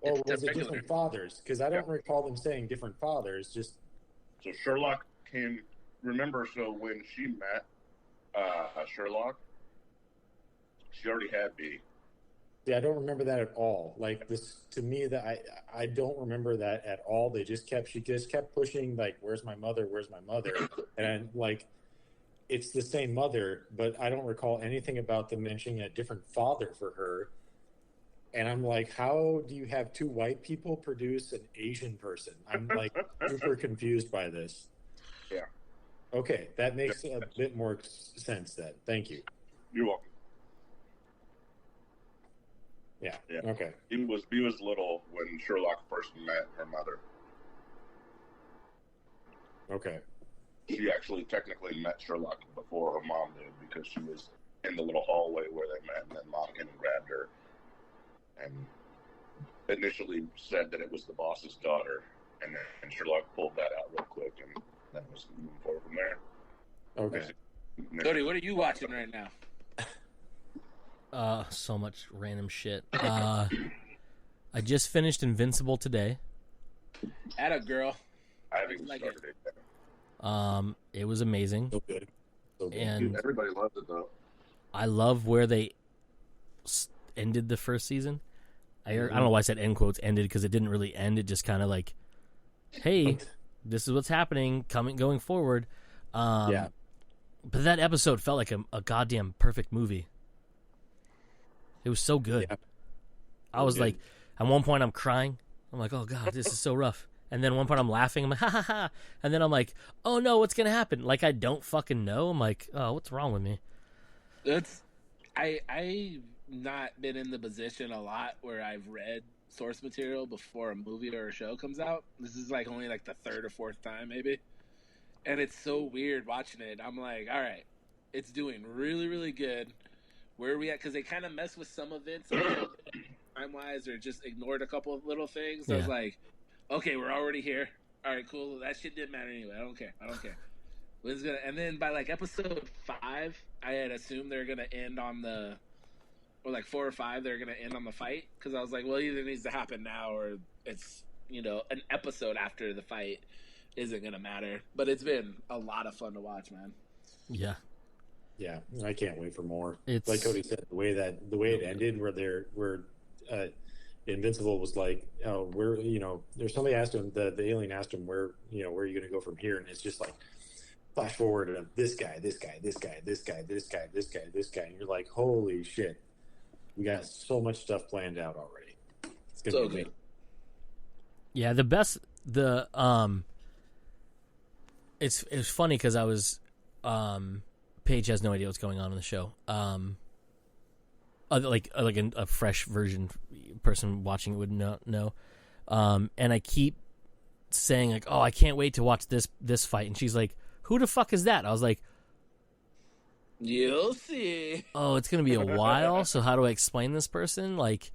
Or was it different fathers? Because I don't recall them saying different fathers. Just so Sherlock came. Remember, so when she met Sherlock, she already had B. Yeah, I don't remember that at all. Like this to me, that I don't remember that at all. She just kept pushing like, "Where's my mother? Where's my mother?" And like, it's the same mother, but I don't recall anything about them mentioning a different father for her. And I'm like, how do you have two white people produce an Asian person? I'm like super confused by this. Yeah. Okay, that makes a bit more sense then. Thank you. You're welcome. Yeah. Yeah. Okay. He was little when Sherlock first met her mother. Okay. She actually technically met Sherlock before her mom did because she was in the little hallway where they met, and then mom came and grabbed her and initially said that it was the boss's daughter, and Sherlock pulled that out real quick, and that was moving forward from there. Okay. Cody, what are you watching right now? So much random shit. I just finished Invincible today. Atta girl. I haven't started it yet. It was amazing. So good. And everybody loves it though. I love where they ended the first season. I don't know why I said end quotes ended, because it didn't really end. It just kind of like, hey, this is what's happening going forward. Yeah. But that episode felt like a goddamn perfect movie. It was so good. Yeah. I was like, at one point I'm crying. I'm like, oh God, this is so rough. And then at one point I'm laughing. I'm like, ha ha ha. And then I'm like, oh no, what's going to happen? Like, I don't fucking know. I'm like, oh, what's wrong with me? I've not been in the position a lot where I've read source material before a movie or a show comes out. This is like only like the third or fourth time maybe. And it's so weird watching it. I'm like, all right, it's doing really, really good. Where are we at? Because they kind of messed with some events time-wise, or just ignored a couple of little things. Yeah. I was like, okay, we're already here. All right, cool. That shit didn't matter anyway. I don't care. And then by like episode 5, I had assumed they're gonna end on or like 4 or 5, they're gonna end on the fight. Because I was like, well, either it needs to happen now, or it's an episode after the fight isn't gonna matter. But it's been a lot of fun to watch, man. Yeah. Yeah, I can't wait for more. It's like Cody said, the way it ended, where Invincible was like, oh, there's somebody asked him, the alien asked him where are you going to go from here, and it's just like flash forward of this guy, and you're like, holy shit, we got so much stuff planned out already. It's gonna be good. Yeah, it's funny because I was Paige has no idea what's going on in the show. Like a fresh version person watching it would not know. And I keep saying like, "Oh, I can't wait to watch this fight." And she's like, "Who the fuck is that?" I was like, "You'll see." Oh, it's gonna be a while. So how do I explain this person? Like,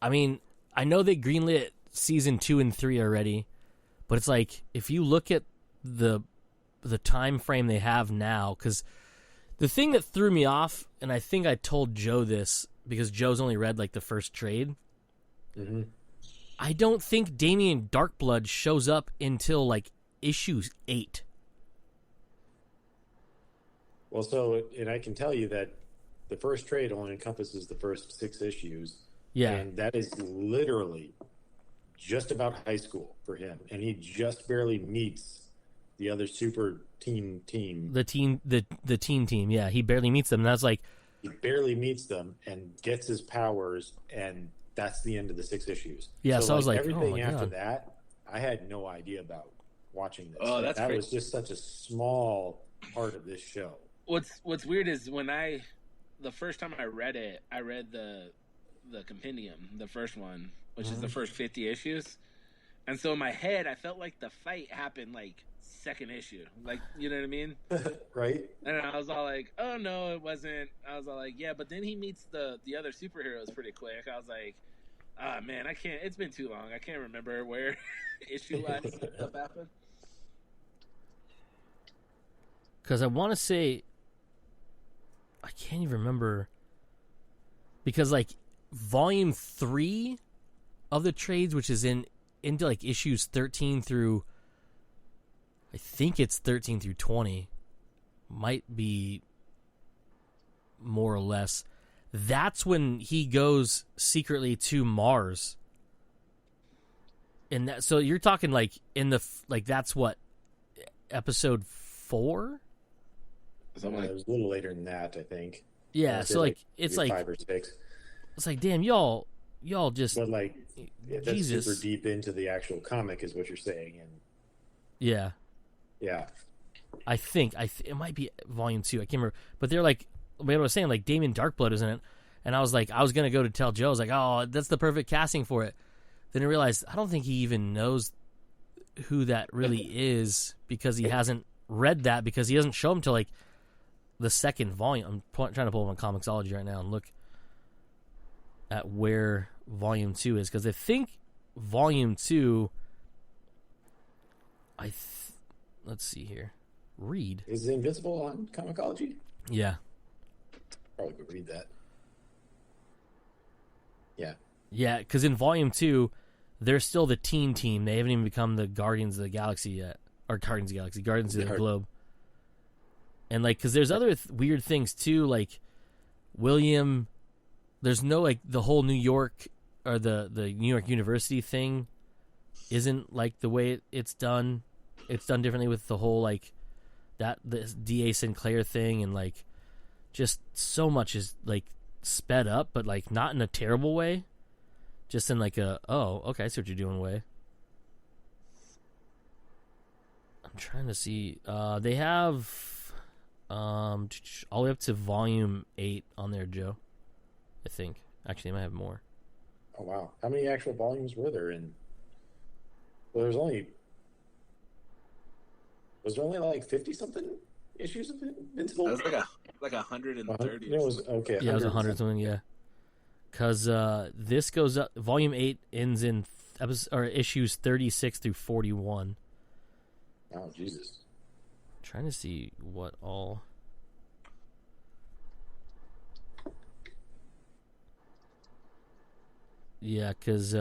I mean, I know they greenlit season 2 and 3 already, but it's like if you look at the time frame they have now, because the thing that threw me off, and I think I told Joe this because Joe's only read like the first trade. Mm-hmm. I don't think Damien Darkblood shows up until like issue 8. Well, and I can tell you that the first trade only encompasses the first 6 issues. Yeah. And that is literally just about high school for him. And he just barely meets the other super team. The teen team, yeah. He barely meets them. And that's like, he barely meets them and gets his powers, and that's the end of the 6 issues. Yeah, so I was like, everything after that, I had no idea about watching this. Oh, that's that crazy. Was just such a small part of this show. What's weird is when the first time I read it, I read the compendium, the first one, which is the first 50 issues. And so in my head, I felt like the fight happened like second issue. Like, you know what I mean? Right. And I was all like, oh no, it wasn't. I was all like, yeah, but then he meets the other superheroes pretty quick. I was like, Ah, man, I can't. It's been too long. I can't remember where issue-wise stuff happened. Because I want to say, I can't even remember. Because like volume 3 of the trades, which is into like issues 13 through, I think it's 13 through 20, might be more or less. That's when he goes secretly to Mars. And that, so you're talking like in the like that's what, episode 4? Something it was a little later than that, I think. Yeah, so like it's like 5 or 6. It's like, damn, y'all just. But like, that's Jesus. super deep into the actual comic, is what you're saying, and yeah, I think it might be volume 2. I can't remember, but they're like, what I was saying, like Damien Darkblood is in it, and I was like, I was gonna go to tell Joe, I was like, oh, that's the perfect casting for it. Then I realized I don't think he even knows who that really is because he hasn't read that, because he doesn't show him till like the second volume. I'm trying to pull up on Comixology right now and look at where volume 2 is, because I think volume 2, let's see here. Read. Is Invincible on Comixology? Yeah. Probably could read that. Yeah. Yeah, because in volume 2, they're still the teen team. They haven't even become the Guardians of the Galaxy yet. Or Guardians of the Galaxy. Guardians of the Globe. And, like, because there's other weird things, too, like William. There's no, like, the whole New York, or the New York University thing isn't, like, the way it's done. It's done differently with the whole, like, the D.A. Sinclair thing, and, like, just so much is, like, sped up, but, like, not in a terrible way. Just in, like, oh, okay, I see what you're doing way. I'm trying to see. They have all the way up to volume 8 on there, Joe. I think. Actually, they might have more. Oh, wow. How many actual volumes were there in? Well, was there only like 50-something issues of Invincible? That was like 130. It was, okay. Yeah, it was 100 something, yeah. Because this goes up, volume 8 ends in issues 36 through 41. Oh, Jesus. I'm trying to see what all. Yeah, because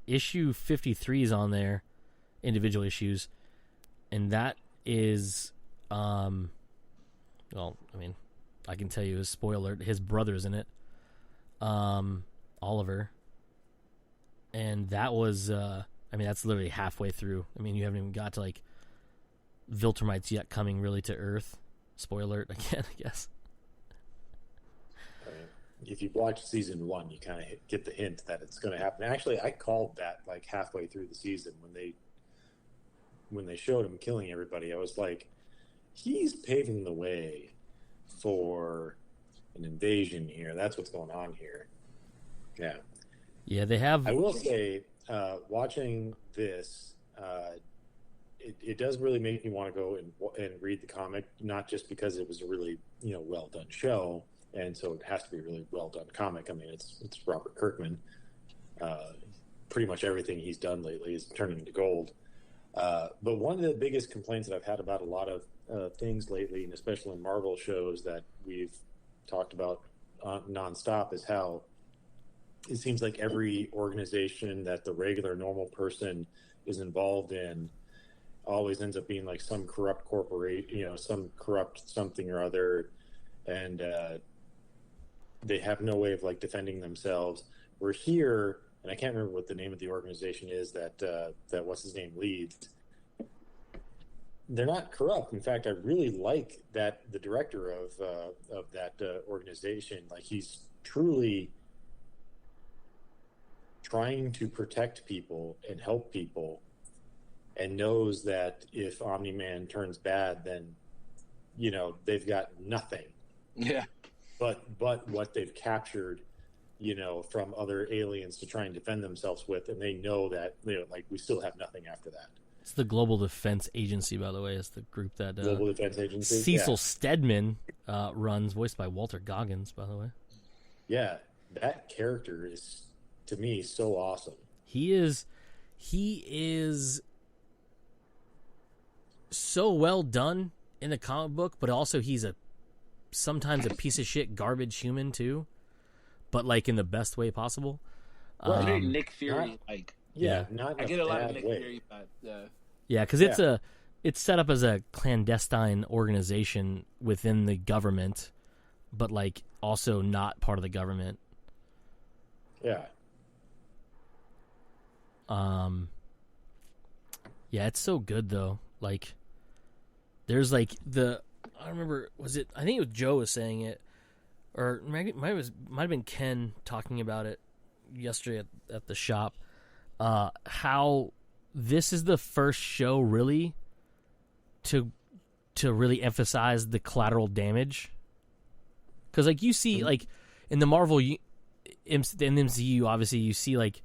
issue 53 is on there, individual issues, and that is, well, I mean, I can tell you, spoiler, his brother's in it, Oliver, and that was, I mean, that's literally halfway through. I mean, you haven't even got to, like, Viltrumites yet coming really to Earth. Spoiler again, I guess. If you've watched season 1, you kind of get the hint that it's going to happen. Actually, I called that like halfway through the season when they showed him killing everybody. I was like, he's paving the way for an invasion here. That's what's going on here. Yeah. Yeah, they have. I will say, watching this, it does really make me want to go and read the comic, not just because it was a really well done show. And so it has to be a really well done comic. I mean, it's Robert Kirkman. Pretty much everything he's done lately is turning to gold. But one of the biggest complaints that I've had about a lot of things lately, and especially in Marvel shows that we've talked about nonstop, is how it seems like every organization that the regular normal person is involved in always ends up being like some corrupt corporation, some corrupt something or other, and they have no way of like defending themselves. We're here, and I can't remember what the name of the organization is that what's his name leads. They're not corrupt. In fact, I really like that the director of that organization, like, he's truly trying to protect people and help people, and knows that if Omni-Man turns bad, then they've got nothing. Yeah. But what they've captured, from other aliens to try and defend themselves with, and they know that we still have nothing after that. It's the Global Defense Agency, by the way. It's the group that Global Defense Agency. Cecil Stedman runs, voiced by Walter Goggins, by the way. Yeah, that character is to me so awesome. He is so well done in the comic book, but also he's sometimes a piece of shit garbage human too, but like in the best way possible. Very Nick Fury like. Not I in get a lot bad of Nick way. Fury, but because it's set up as a clandestine organization within the government, but like also not part of the government. Yeah. Yeah, it's so good though. Like, there's like I remember, I think it was Joe was saying it, or might have been Ken talking about it yesterday at the shop. How this is the first show really to really emphasize the collateral damage, because like you see like in the Marvel in the MCU, obviously you see like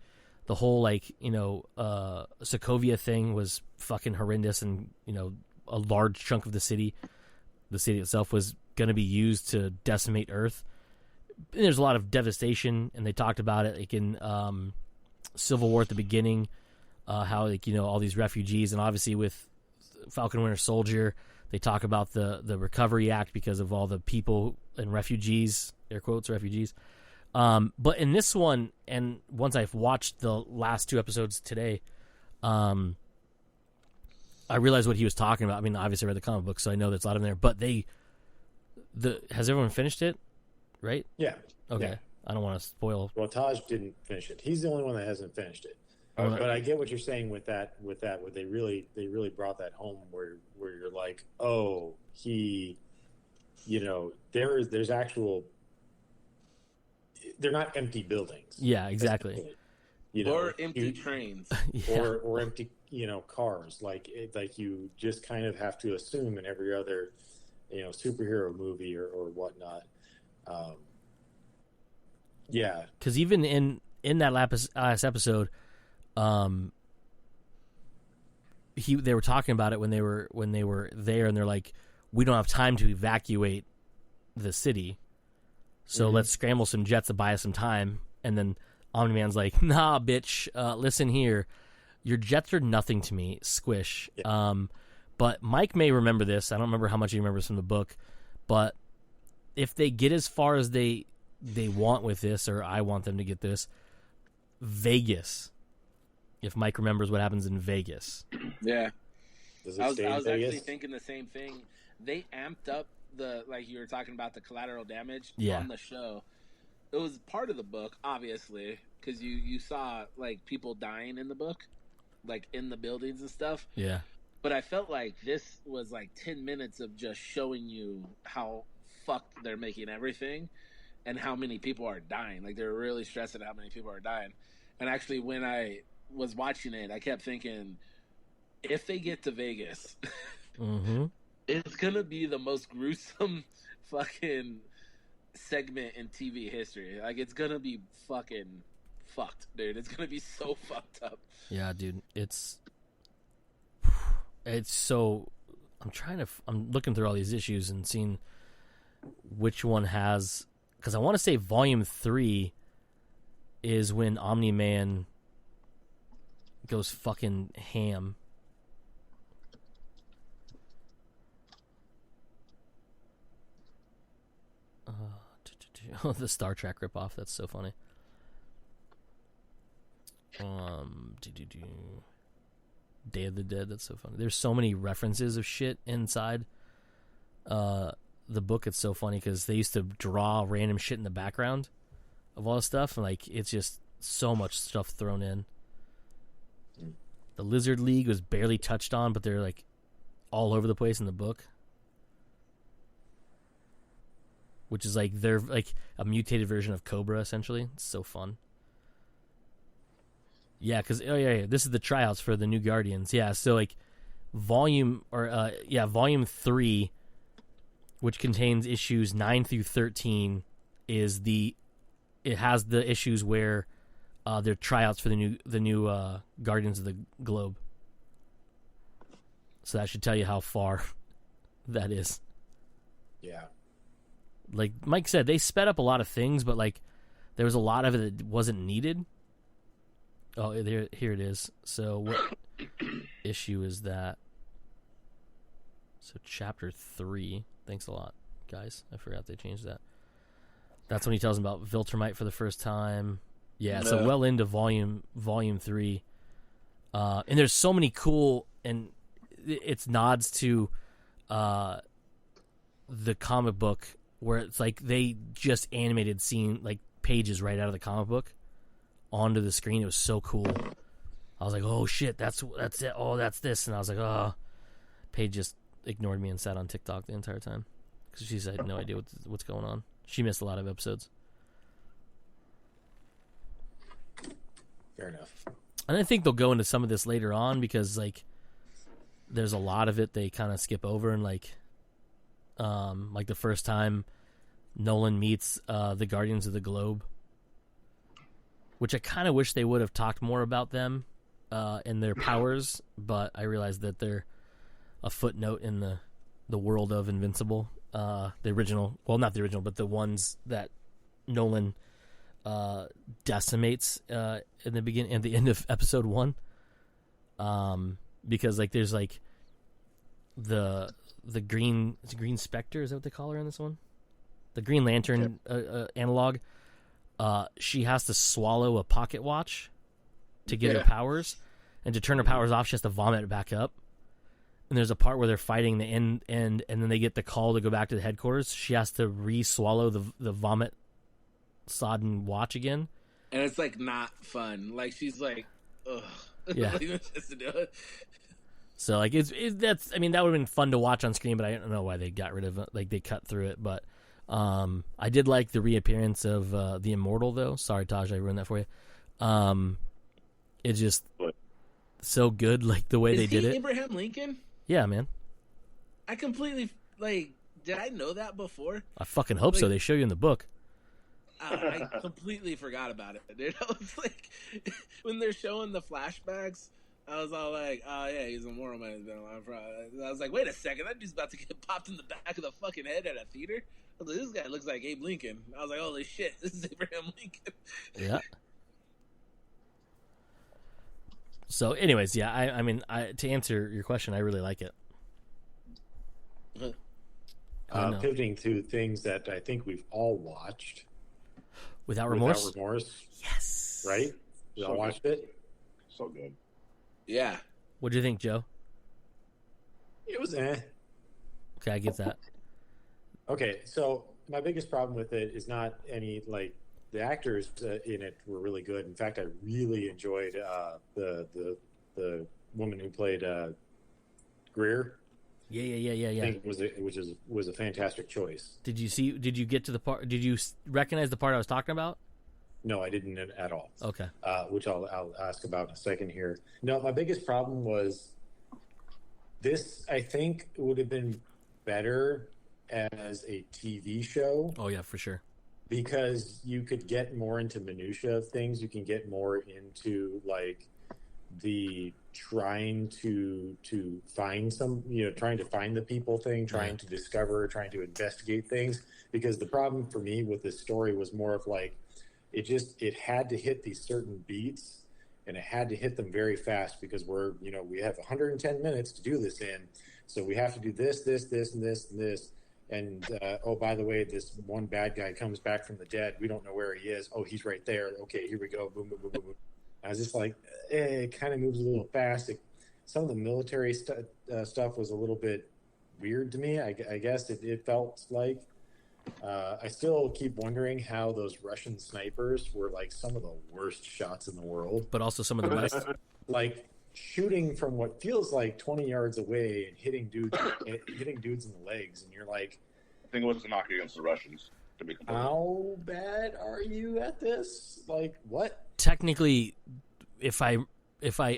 the whole like Sokovia thing was fucking horrendous, and a large chunk of the city itself was going to be used to decimate Earth. And there's a lot of devastation, and they talked about it like in Civil War at the beginning, how like all these refugees, and obviously with Falcon Winter Soldier they talk about the Recovery Act because of all the people and refugees, air quotes, refugees. But in this one, and once I've watched the last 2 episodes today, I realized what he was talking about. I mean, obviously I read the comic book, so I know there's a lot in there. But has everyone finished it? Right? Yeah. Okay. Yeah. I don't want to spoil. Well, Taj didn't finish it. He's the only one that hasn't finished it. Okay. But I get what you're saying with that. Where they really brought that home, where you're like, oh, he, there's actual. They're not empty buildings. Yeah, exactly. Or empty trains. Yeah. Or empty, cars. Like you just kind of have to assume in every other, superhero movie or whatnot. Yeah. Because even in that last episode, they were talking about it when they were there, and they're like, we don't have time to evacuate the city, so let's scramble some jets to buy us some time. And then Omni-Man's like, nah, bitch, listen here, your jets are nothing to me, squish. Yeah. But Mike may remember this. I don't remember how much he remembers from the book, but if they get as far as they want with this, or I want them to get this, Vegas. If Mike remembers what happens in Vegas. Yeah. I was Vegas? actually thinking the same thing. They amped up like you were talking about, the collateral damage on the show. It was part of the book, obviously, because you saw like people dying in the book, like in the buildings and stuff. Yeah. But I felt like this was like 10 minutes of just showing you how fucked they're making everything and how many people are dying. Like, they're really stressing how many people are dying. And actually, when I was watching it, I kept thinking, if they get to Vegas, it's going to be the most gruesome fucking segment in TV history. Like, it's going to be fucking fucked, dude. It's going to be so fucked up. Yeah, dude. It's so... I'm looking through all these issues and seeing which one has... Because I want to say Volume 3 is when Omni-Man goes fucking ham. Oh, the Star Trek ripoff. That's so funny. Day of the Dead. That's so funny. There's so many references of shit inside the book. It's so funny because they used to draw random shit in the background of all this stuff, and like it's just so much stuff thrown in. The Lizard League was barely touched on, but they're like all over the place in the book, which is like they're like a mutated version of Cobra essentially. It's so fun. Yeah, because this is the tryouts for the new Guardians. Yeah, so like volume 3, which contains issues 9 through 13, it has the issues where they're tryouts for the new Guardians of the Globe. So that should tell you how far that is. Yeah. Like Mike said, they sped up a lot of things, but like there was a lot of it that wasn't needed. Oh, here it is. So what issue is that? So chapter 3. Thanks a lot, guys. I forgot they changed that. That's when he tells him about Viltrumite for the first time. Yeah, so well into volume 3. And there's so many cool, and it's nods to the comic book where it's like they just animated scene, like pages right out of the comic book onto the screen. It was so cool. I was like, oh shit, that's it. Oh, that's this. And I was like, oh. Paige just ignored me and sat on TikTok the entire time because she had no idea what's going on. She missed a lot of episodes. Fair enough. And I think they'll go into some of this later on because like there's a lot of it they kind of skip over, and like the first time Nolan meets the Guardians of the Globe, which I kind of wish they would have talked more about them and their powers, but I realized that they're a footnote in the world of Invincible. The original, well, not the original, but the ones that Nolan decimates in the beginning and the end of episode 1. Because like there's like the green Spectre, is that what they call her in this one? The Green Lantern analog. She has to swallow a pocket watch to get her powers, and to turn her powers off, she has to vomit it back up. And there's a part where they're fighting the end, and then they get the call to go back to the headquarters. She has to re-swallow the vomit sodden watch again, and it's like not fun. Like she's like, ugh. Yeah. Just to do it. So like that's, I mean, that would have been fun to watch on screen, but I don't know why they got rid of it. Like they cut through it, but I did like the reappearance of the Immortal though. Sorry, Taj, I ruined that for you. It's just so good, like the way they did it. Abraham Lincoln? Yeah, man. I completely did I know that before? I fucking hope so. They show you in the book. I completely forgot about it, dude. I was like, when they're showing the flashbacks, I was all like, oh yeah, he's a moral man. He's been alive for. I was like, wait a second, that dude's about to get popped in the back of the fucking head at a theater. I was like, this guy looks like Abe Lincoln. I was like, holy shit, this is Abraham Lincoln. Yeah. So, anyways, yeah, I mean, to answer your question, I really like it. Pivoting to things that I think we've all watched. Without Remorse? Without Remorse. Yes. Right? We all watched it? So good. Yeah. What do you think, Joe? It was Okay, I get that. Okay, so my biggest problem with it is not any, like, the actors in it were really good. In fact, I really enjoyed the woman who played Greer. Yeah. I think was a fantastic choice. Did you get to the part? Did you recognize the part I was talking about? No, I didn't at all. Okay. Which I'll ask about in a second here. No, my biggest problem was this. I think would have been better as a TV show. Oh yeah, for sure. Because you could get more into minutia of things. You can get more into like the trying to find trying to find the people thing, trying to discover, trying to investigate things. Because the problem for me with this story was more of like, it had to hit these certain beats, and it had to hit them very fast because we have 110 minutes to do this in. So we have to do this, and this, and this. And, oh, by the way, this one bad guy comes back from the dead. We don't know where he is. Oh, he's right there. Okay, here we go. Boom, boom, boom, boom, boom. I was just like, it kind of moves a little fast. Some of the military stuff was a little bit weird to me. I guess it felt like. I still keep wondering how those Russian snipers were like some of the worst shots in the world. But also some of the best. Like shooting from what feels like 20 yards away and hitting dudes in the legs, and you're like, I think it was a knock against the Russians. To be completely. How bad are you at this? Like what? Technically, if I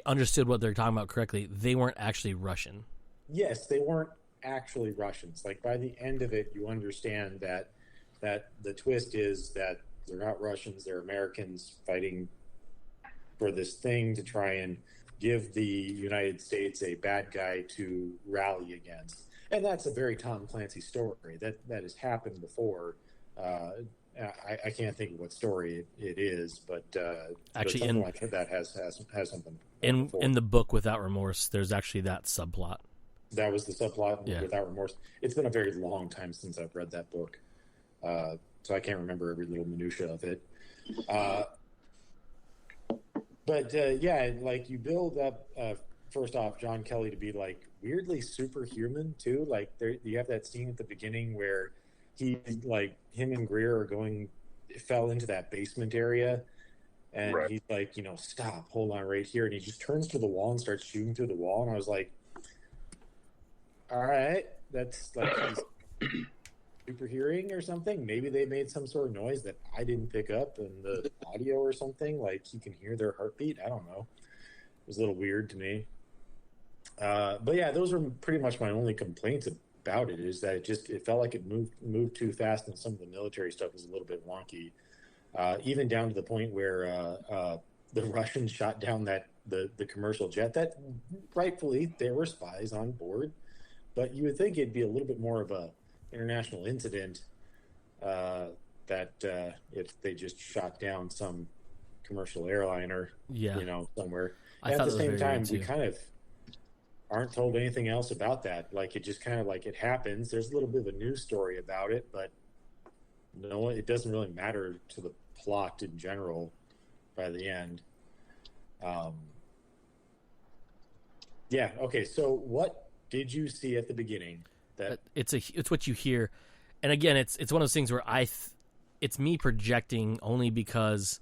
understood what they're talking about correctly, they weren't actually Russian. Yes, they weren't actually Russians. Like by the end of it, you understand that the twist is that they're not Russians; they're Americans fighting for this thing to try and give the United States a bad guy to rally against. And that's a very Tom Clancy story that has happened before. I I can't think of what story it is, but Actually, something like that has something. In the book Without Remorse, there's actually that subplot. That was the subplot Yeah. Without Remorse. It's been a very long time since I've read that book, so I can't remember every little minutia of it. But yeah, like you build up first off John Kelly to be like weirdly superhuman too. Like you have that scene at the beginning where he like him and Greer fell into that basement area, and Right. he's like, stop, hold on right here, and he just turns to the wall and starts shooting through the wall, and I was like, all right, that's like he's super hearing or something. Maybe they made some sort of noise that I didn't pick up in the audio or something. Like he can hear their heartbeat. I don't know. It was a little weird to me. But yeah, those were pretty much my only complaints about it. Is that it felt like it moved too fast, and some of the military stuff was a little bit wonky. Even down to the point where the Russians shot down the commercial jet that rightfully there were spies on board, but you would think it'd be a little bit more of a international incident that if they just shot down some commercial airliner, somewhere. I at thought the that was same very time, weird, we too. kind of aren't told anything else about that. Like it just kind of like it happens. There's a little bit of a news story about it, but no, it doesn't really matter to the plot in general by the end. Yeah. Okay. So what did you see at the beginning? That It's what you hear, and again, it's one of those things where it's me projecting only because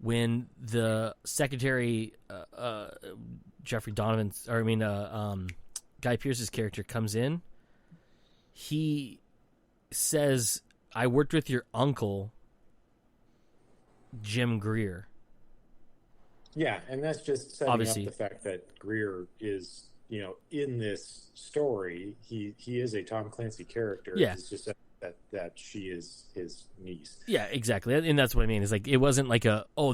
when the secretary Jeffrey Donovan, Guy Pearce's character comes in, he says, "I worked with your uncle, Jim Greer." Yeah, and that's just setting Obviously. up the fact that Greer is, in this story, he is a Tom Clancy character. Yeah. It's just that she is his niece. Yeah, exactly, and that's what I mean. It's like it wasn't like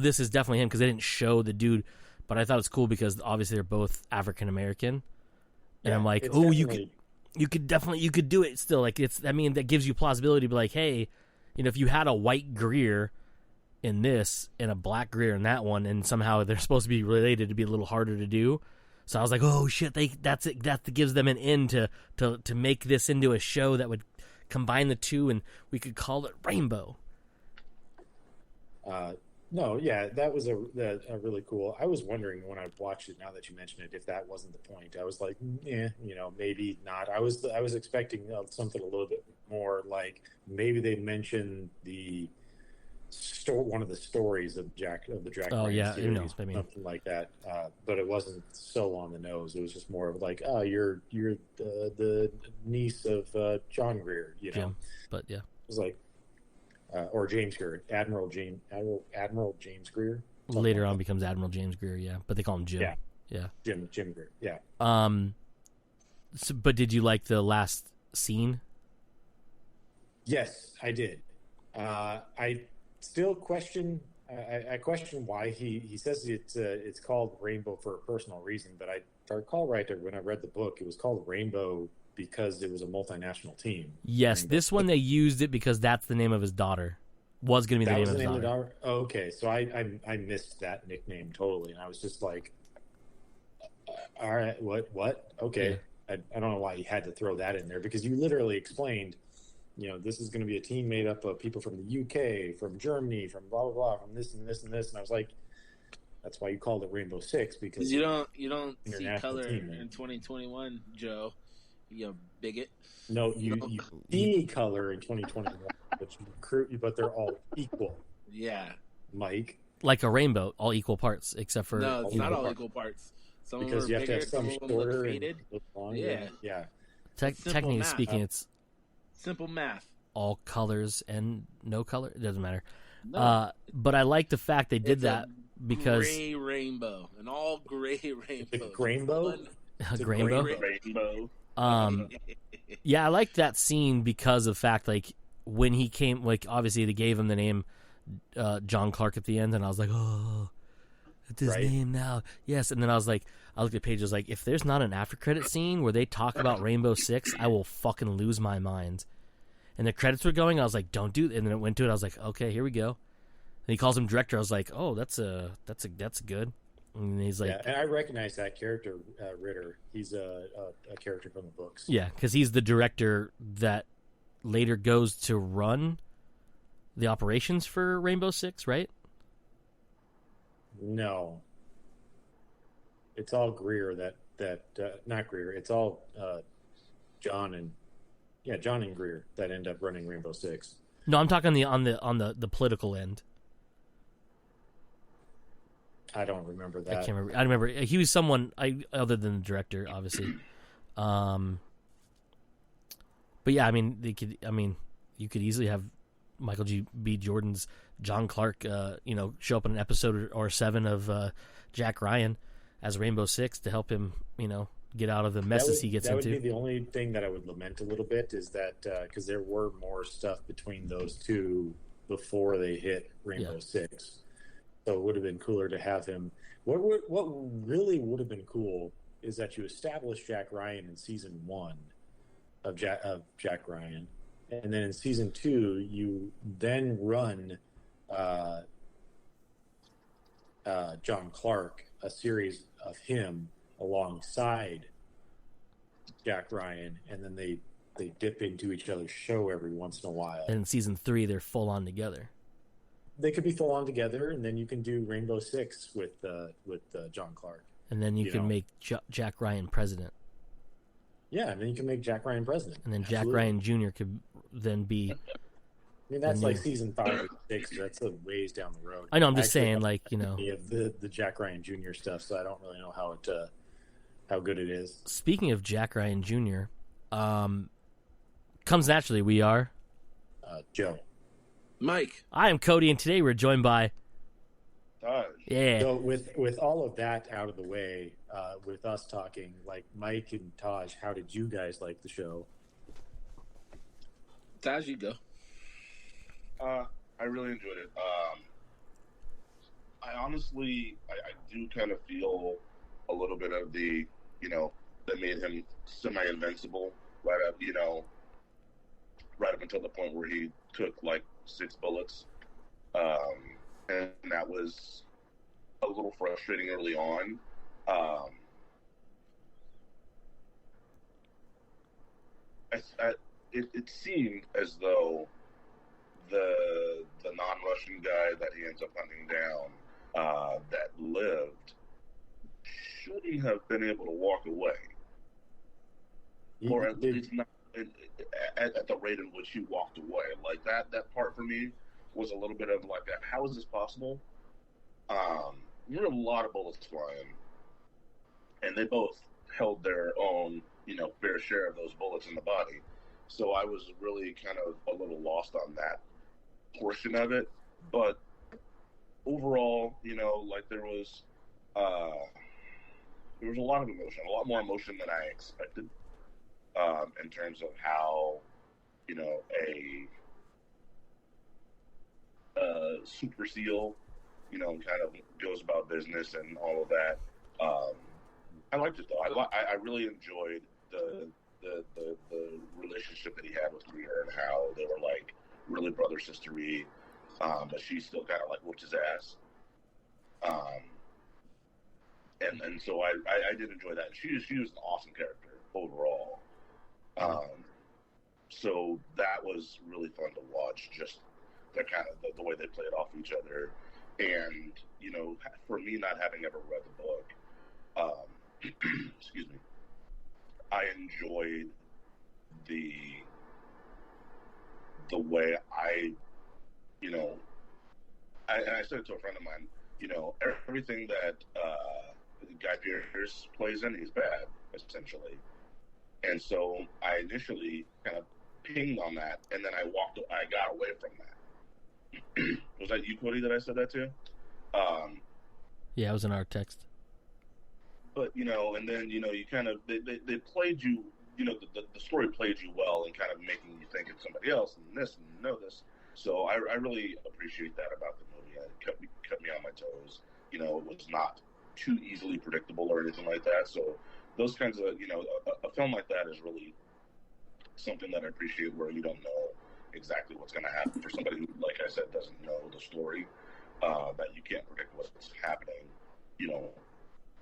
this is definitely him because they didn't show the dude, but I thought it was cool because obviously they're both African American, and Yeah, I'm like, it's you could do it still. Like that gives you plausibility to be like, hey, if you had a white Greer in this and a black Greer in that one, and somehow they're supposed to be related, to be a little harder to do. So I was like, oh shit, that gives them an in to make this into a show that would combine the two, and we could call it Rainbow. No, yeah, that was a really cool. I was wondering when I watched it, now that you mention it, if that wasn't the point. I was like, maybe not. I was expecting something a little bit more like maybe they mentioned one of the stories of the Jack. Oh, Ryan yeah, series, I mean, something like that. But it wasn't so on the nose. It was just more of like, oh, you're the niece of John Greer, Jim. But yeah, it was like, or James Greer, Admiral James Greer. later on becomes Admiral James Greer. Yeah, but they call him Jim. Yeah. Jim Greer. Yeah. So, but did you like the last scene? Yes, I did. I still question. I question why he says it's called Rainbow for a personal reason, but if I recall right, when I read the book, it was called Rainbow because it was a multinational team. Yes, Rainbow. this one they used it because that's the name of his daughter. Was going to be the name of his daughter. Oh, okay, so I missed that nickname totally, and I was just like, all right, what? Okay, yeah. I don't know why he had to throw that in there because you literally explained. This is going to be a team made up of people from the UK, from Germany, from blah blah blah, from this and this and this, and I was like, that's why you called it Rainbow Six because you don't see color team, in 2021, Joe. You bigot. No, you see color in 2021, but they're all equal. Yeah, Mike. Like a rainbow, all equal parts, except for no, it's not all equal parts. Some because of you them have are to bigger, have some some of them look shorter faded. and longer. Yeah. Technically math. speaking, it's simple math. all colors and no color. It doesn't matter. No. But I like the fact they did that because gray rainbow, an all gray rainbow. Rainbow. Rainbow. Rainbow. Yeah, I liked that scene because of the fact, like, when he came, like, obviously they gave him the name John Clark at the end, and I was like, oh, it's his name now. Yes, and then I looked at Paige, I was like, if there's not an after credit scene where they talk about Rainbow Six, I will fucking lose my mind. and the credits were going. I was like, don't do it. And then it went to it. I was like, okay, here we go. And he calls him director. I was like, oh, that's good. And he's like, yeah, and I recognize that character, Ritter. He's a character from the books. yeah, because he's the director that later goes to run the operations for Rainbow Six, right? No, it's all Greer. That not Greer. It's all John and Greer that end up running Rainbow Six. No, I'm talking on the political end. I don't remember that. I can't remember. I remember he was someone other than the director, obviously. But yeah, I mean, you could easily have Michael B. Jordan's John Clark, show up in an episode or 7 of Jack Ryan as Rainbow Six to help him, get out of the messes he gets into. That would be the only thing that I would lament a little bit is that because there were more stuff between those two before they hit Rainbow Six. So it would have been cooler to have him. What really would have been cool is that you establish Jack Ryan in season 1 of Jack Ryan, and then in season 2 you then run John Clark, a series of him alongside Jack Ryan, and then they dip into each other's show every once in a while. And in season 3 they're full on together. They could be full on together, and then you can do Rainbow Six with John Clark. And then you can make Jack Ryan president. Yeah, and then you can make Jack Ryan president. And then Jack Ryan Jr. could then be... I mean, that's like season 5 or 6. That's a ways down the road. I know, I'm just saying, Of the Jack Ryan Jr. stuff, so I don't really know how good it is. Speaking of Jack Ryan Jr., comes naturally, we are... Joe. Mike. I am Cody, and today we're joined by... Taj. Yeah. So with all of that out of the way, with us talking, like Mike and Taj, how did you guys like the show? Taj, you go. I really enjoyed it. I honestly do kind of feel a little bit of the, that made him semi-invincible right up until the point where he took like 6 bullets. And that was a little frustrating early on. It seemed as though the non-Russian guy that he ends up hunting down that lived shouldn't have been able to walk away, or at least not at the rate in which he walked away. Like that part for me was a little bit of like, how is this possible? There were a lot of bullets flying, and they both held their own, fair share of those bullets in the body. So I was really kind of a little lost on that portion of it. But overall, there was a lot of emotion, a lot more emotion than I expected, in terms of how, a super SEAL, kind of goes about business and all of that. I liked it though. I really enjoyed the relationship that he had with Greer and how they were like really brother sistery, but she still kind of like whooped his ass. And so I did enjoy that. She was an awesome character overall. So that was really fun to watch. Just the kind of the way they played off each other, and for me not having ever read the book, excuse me, I enjoyed the way I said it to a friend of mine, everything that Guy Pearce plays in, he's bad, essentially. And so I initially kind of pinged on that, and then I got away from that. Was that you, Cody, that I said that to? Yeah, it was in our text. But, and then, you kind of, they played you, the story played you well and kind of making you think it's somebody else and this and this. So I really appreciate that about the movie. It kept me on my toes. It was not too easily predictable or anything like that. So those kinds of, a film like that is really something that I appreciate, where you don't know exactly what's going to happen for somebody who, like I said, doesn't know the story. That you can't predict what's happening,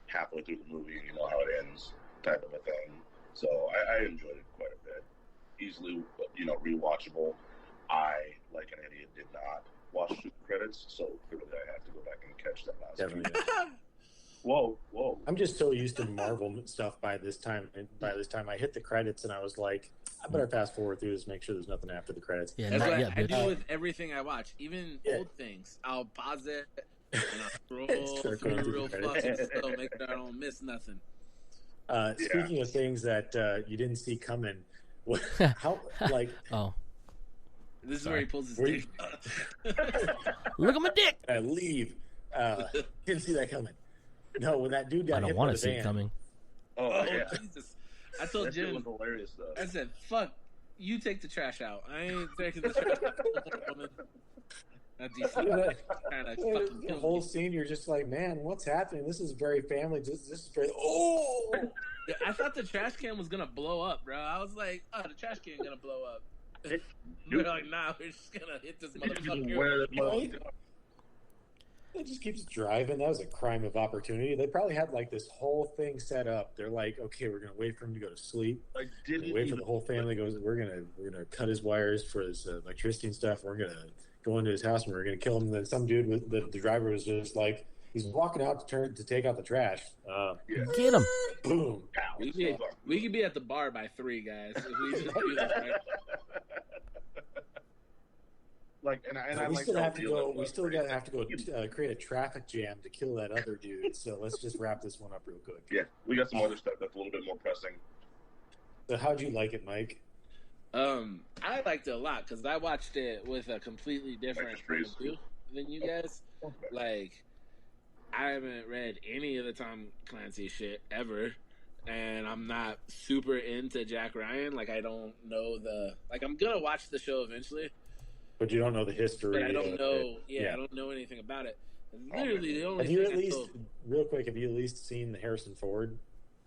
halfway through the movie, how it ends, type of a thing. So I enjoyed it quite a bit. Easily, rewatchable. I, like an idiot, did not watch the credits, so clearly I have to go back and catch that last Definitely. Whoa. I'm just so used to Marvel stuff by this time. And by this time, I hit the credits and I was like, I better fast forward through this, make sure there's nothing after the credits. Yeah, That's not what yet, I bitch. do with everything I watch, even old things. I'll pause it and I'll scroll Start going through through real the credits. fucking slow, make sure I don't miss nothing. Speaking of things that you didn't see coming, how Oh, This is where he pulls his Were dick. look at my dick. I leave? Didn't see that coming. No, when that dude got I don't hit want by to the see it van, coming. Oh, yeah. Jesus. I told That shit Jim, was hilarious, though. I said, fuck, you take the trash out. I ain't taking the trash out. That DC kind of fucking the killed whole me. scene, you're just like, man, what's happening? This is very family. This is very. Oh, Yeah, I thought the trash can was gonna blow up, bro. I was like, oh, the trash can gonna blow up. They're like, nah, we're just gonna hit this motherfucker. it just keeps driving. That was a crime of opportunity. They probably had like this whole thing set up. They're like, okay, we're gonna wait for him to go to sleep. Like, didn't Wait for the whole family goes. We're gonna cut his wires for his electricity and stuff. We're gonna go into his house and we're gonna kill him. And then some dude with the driver was just like, he's walking out to take out the trash. Get him. Boom. We could be at the bar by 3, guys. If we just do this right. Like, and I we like still how have to real go. it We was. still gotta have to go create a traffic jam to kill that other dude. So let's just wrap this one up real quick. Yeah, we got some other stuff that's a little bit more pressing. So how'd you like it, Mike? I liked it a lot because I watched it with a completely different point of view than you guys. Like, I haven't read any of the Tom Clancy shit ever, and I'm not super into Jack Ryan. Like, I don't know I'm gonna watch the show eventually, But you don't know the history. but I don't of know. it. Yeah, I don't know anything about it. Literally, the only Have you thing at least, real quick, have you at least seen the Harrison Ford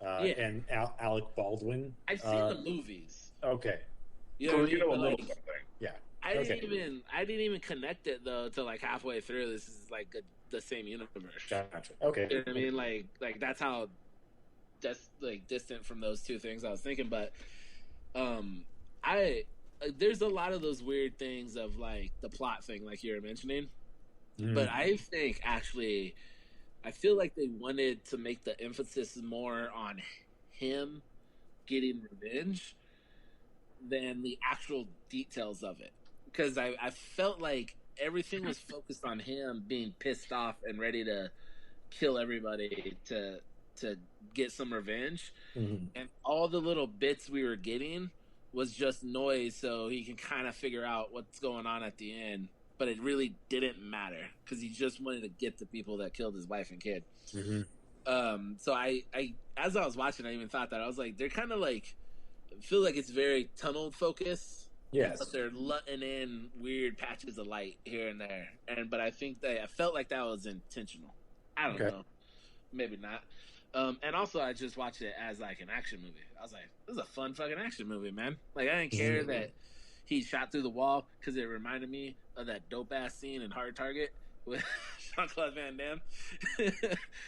and Alec Baldwin? I've seen the movies. Okay. You know, what I mean? a But, little like, something. Yeah. I didn't even connect it though till like halfway through. This is like the same universe. Gotcha. Okay. You know what I mean? Like that's how distant from those two things I was thinking. But there's a lot of those weird things of like the plot thing, like you were mentioning. But I think actually, I feel like they wanted to make the emphasis more on him getting revenge than the actual details of it, because I felt like everything was focused on him being pissed off and ready to kill everybody to get some revenge, and all the little bits we were getting was just noise so he can kind of figure out what's going on at the end, but it really didn't matter because he just wanted to get the people that killed his wife and kid. So I as I was watching, I even thought that I was like, they're kind of like, feel like it's very tunnel focus. Yes. But they're letting in weird patches of light here and there. But I think I felt like that was intentional. I don't know. Maybe not. And also I just watched it as like an action movie. I was like, this is a fun fucking action movie, man. Like, I didn't care that he shot through the wall because it reminded me of that dope ass scene in Hard Target with Jean-Claude Van Damme.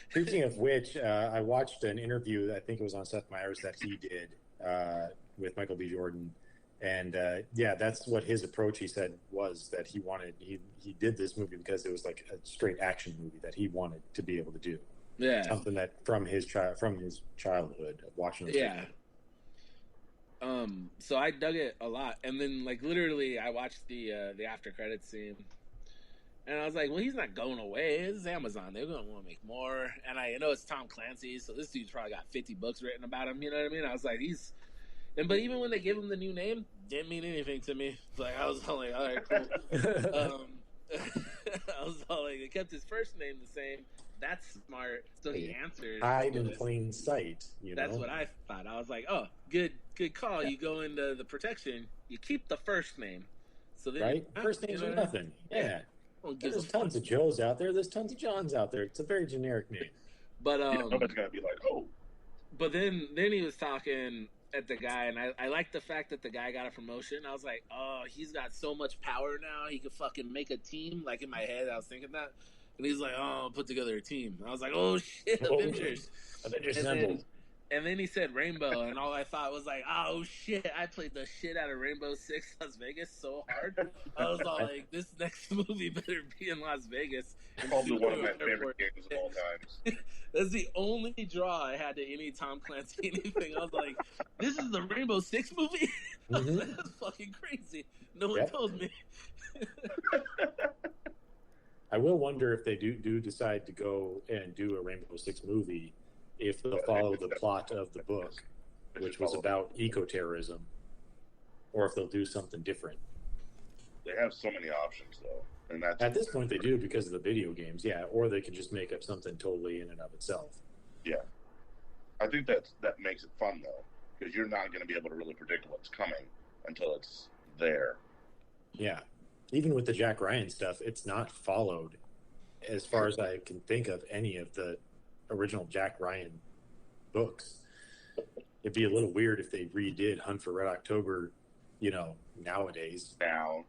Speaking of which, I watched an interview, I think it was on Seth Meyers, that he did with Michael B. Jordan. And that's what his approach, he said, was that he did this movie because it was like a straight action movie that he wanted to be able to do. Yeah. Something that from his childhood of watching those Yeah. So I dug it a lot. And then like literally I watched the after credits scene. And I was like, well, he's not going away. It's Amazon. They're going to want to make more. And I know it's Tom Clancy, so this dude's probably got 50 books written about him. You know what I mean? I was like, but even when they gave him the new name, didn't mean anything to me. Like, I was all like, all right, cool. I was all like, they kept his first name the same. That's smart. So he answered. Hide in plain sight. That's what I thought. I was like, oh, good call. You go into the protection, you keep the first name. So then, right? First names are nothing. Yeah. There's tons of Joes out there. There's tons of Johns out there. It's a very generic name. But nobody's gonna be like, oh. But then he was talking at the guy, and I like the fact that the guy got a promotion. I was like, oh, he's got so much power now. He could fucking make a team. Like in my head, I was thinking that, and he's like, oh, I'll put together a team. And I was like, oh shit, Avengers. Avengers And assembled. then and then he said Rainbow, and all I thought was like, oh shit, I played the shit out of Rainbow Six Las Vegas so hard. I was all like, this next movie better be in Las Vegas. Probably one of my favorite games of all times. That's the only draw I had to any Tom Clancy anything. I was like, this is the Rainbow Six movie? Mm-hmm. That's fucking crazy. No one told me. I will wonder if they do decide to go and do a Rainbow Six movie, if they'll follow the plot of the book, which was about eco-terrorism, or if they'll do something different. They have so many options, though. And that's At this point, they do because of the video games, yeah, or they can just make up something totally in and of itself. Yeah. I think that makes it fun, though, because you're not going to be able to really predict what's coming until it's there. Yeah. Even with the Jack Ryan stuff, it's not followed, as far as I can think of, any of the original Jack Ryan books. It'd be a little weird if they redid Hunt for Red October, nowadays. Now,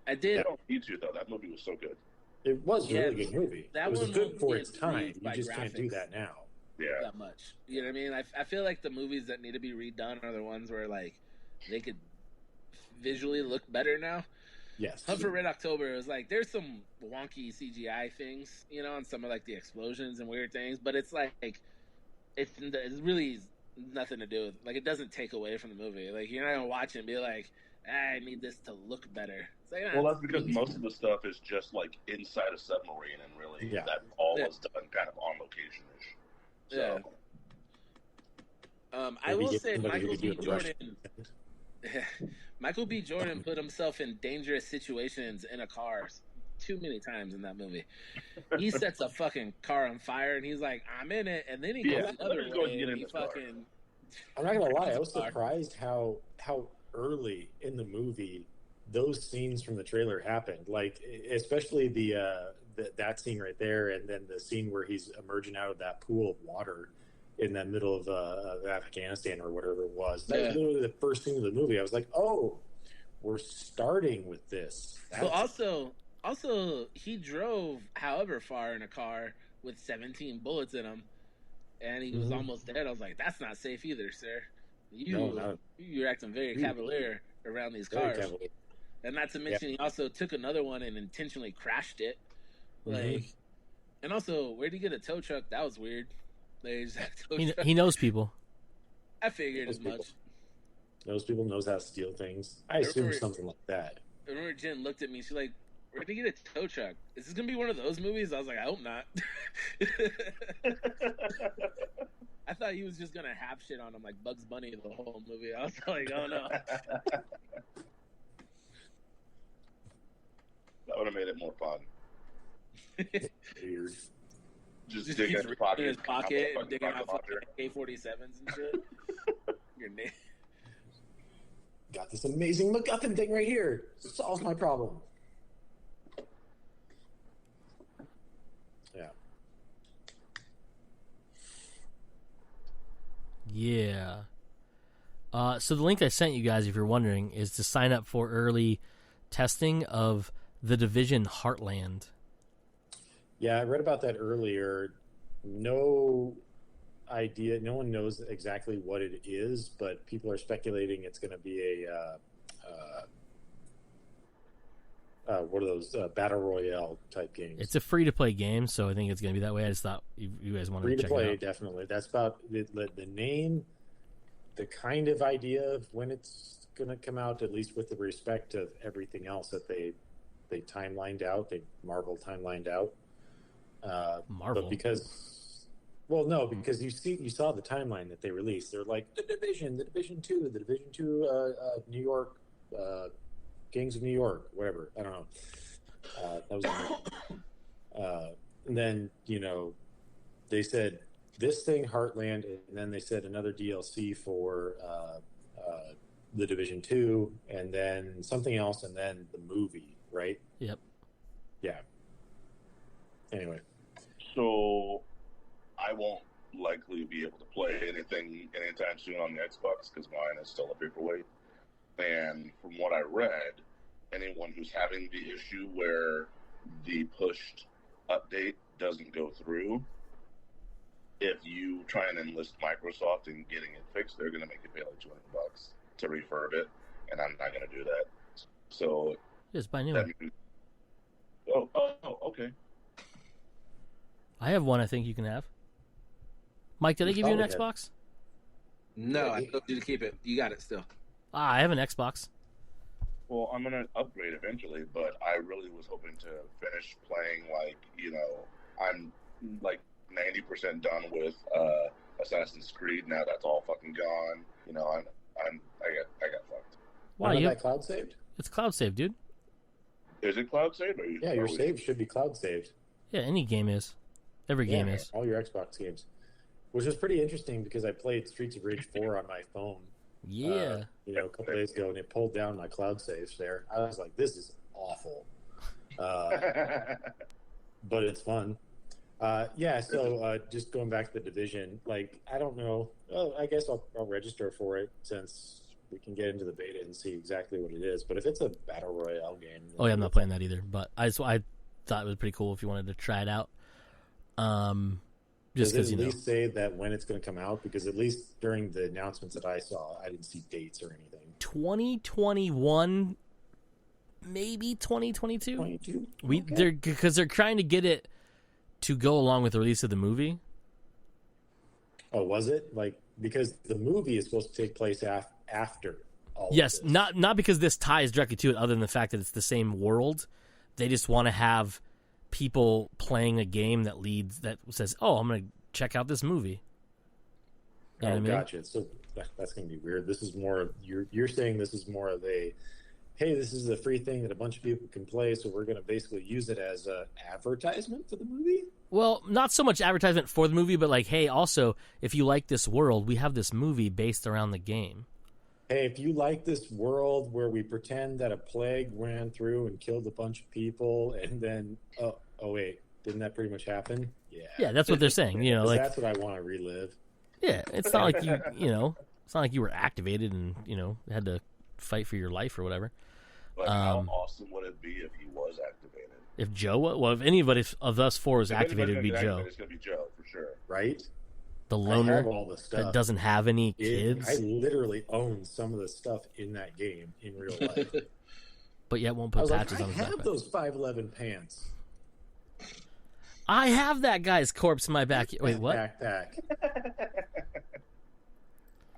I they did. don't need to, though. That movie was so good. It was a really good movie. That it was one good for won't its be time. improved You by just can't do graphics. that now. Yeah. That much. You know what I mean? I feel like the movies that need to be redone are the ones where like they could visually look better now. Yes. Hunt for Red October is like there's some wonky CGI things, and some of like the explosions and weird things, but it's like it's really nothing to do with like it doesn't take away from the movie. Like you're not gonna watch it and be like, I need this to look better. It's like, Well, that's because most of the stuff is just like inside a submarine, and really that all was done kind of on location-ish. So. Yeah. I will say Michael B. Jordan. Michael B. Jordan put himself in dangerous situations in a car too many times in that movie. He sets a fucking car on fire, and he's like, "I'm in it," and then he goes another way. And he fucking. I'm not gonna lie. I was surprised how early in the movie those scenes from the trailer happened. Like, especially that scene right there, and then the scene where he's emerging out of that pool of water in the middle of Afghanistan or whatever it was. That was literally the first scene of the movie. I was like, oh, we're starting with this. Well, also, he drove however far in a car with 17 bullets in him, and he was almost dead. I was like, that's not safe either, sir. You're acting very cavalier around these cars. And not to mention, he also took another one and intentionally crashed it. Like, and also, where'd he get a tow truck? That was weird. He knows people. I figured as much. Knows people, knows how to steal things. I assume something like that. I remember Jen looked at me. She's like, "Where'd he get a tow truck? Is this gonna be one of those movies?" I was like, "I hope not." I thought he was just gonna have shit on him like Bugs Bunny the whole movie. I was like, "Oh no." That would have made it more fun. Weird. Just digging in his pocket and digging out fucking AK-47s and shit. Your name. Got this amazing MacGuffin thing right here. Solves my problem. Yeah. Yeah. So the link I sent you guys, if you're wondering, is to sign up for early testing of The Division Heartland. Yeah, I read about that earlier. No idea. No one knows exactly what it is, but people are speculating it's going to be what are those battle royale type games? It's a free-to-play game, so I think it's going to be that way. I just thought you guys wanted to check it out. Free-to-play, definitely. That's about the name, the kind of idea of when it's going to come out, at least with the respect of everything else that they timelined out. They Marvel timelined out. Marvel, but because you saw the timeline that they released. They're like the Division 2, the Division 2, New York, Gangs of New York, whatever. I don't know. That was and then they said this thing Heartland, and then they said another DLC for the Division 2, and then something else, and then the movie, right? Yep. Yeah. Anyway. So I won't likely be able to play anything anytime soon on the Xbox because mine is still a paperweight. And from what I read, anyone who's having the issue where the pushed update doesn't go through, if you try and enlist Microsoft in getting it fixed, they're going to make you pay like $20 to refurb it, and I'm not going to do that. So Just buy a new one. means, okay. I have one I think you can have. Mike, did I give you an probably Xbox? No, I told you to keep it. You got it still. I have an Xbox. Well, I'm going to upgrade eventually, but I really was hoping to finish playing, like, I'm like 90% done with Assassin's Creed. Now that's all fucking gone. I got fucked. Wow, None of that cloud saved? it's cloud saved, dude. Is it cloud saved? Or Yeah, your save should be cloud saved. Yeah, any game is. Every game is. All your Xbox games. Which was pretty interesting because I played Streets of Rage 4 on my phone. Yeah. A couple days ago, and it pulled down my cloud saves there. I was like, this is awful. But it's fun. So just going back to the Division, like, I don't know. Well, I guess I'll register for it since we can get into the beta and see exactly what it is. But if it's a Battle Royale game... Oh, yeah, I'm not playing that either. But I thought it was pretty cool if you wanted to try it out. Just Does because, it at least say that when it's going to come out? Because at least during the announcements that I saw, I didn't see dates or anything. 2021, maybe 2022. 22? Because they're trying to get it to go along with the release of the movie. Oh, was it? Like, because the movie is supposed to take place after all Yes, of this. not because this ties directly to it, other than the fact that it's the same world. They just want to have people playing a game that says, "Oh, I'm going to check out this movie." You know what I mean? Gotcha. So that's going to be weird. This is more. You're saying this is more of a, hey, this is a free thing that a bunch of people can play, so we're going to basically use it as an advertisement for the movie. Well, not so much advertisement for the movie, but like, hey, also, if you like this world, we have this movie based around the game. Hey, if you like this world where we pretend that a plague ran through and killed a bunch of people, and then oh wait, didn't that pretty much happen? Yeah, that's what they're saying. That's what I want to relive. Yeah, it's not like it's not like you were activated and had to fight for your life or whatever. But how awesome would it be if he was activated? If if anybody of us four was activated, it'd be Joe. It's gonna be Joe for sure, right? The loner I have all the stuff. that doesn't have any kids. I literally own some of the stuff in that game in real life. But yet won't put patches on his I have backpack. those 511 pants. I have that guy's corpse in my back. Wait, what? Backpack.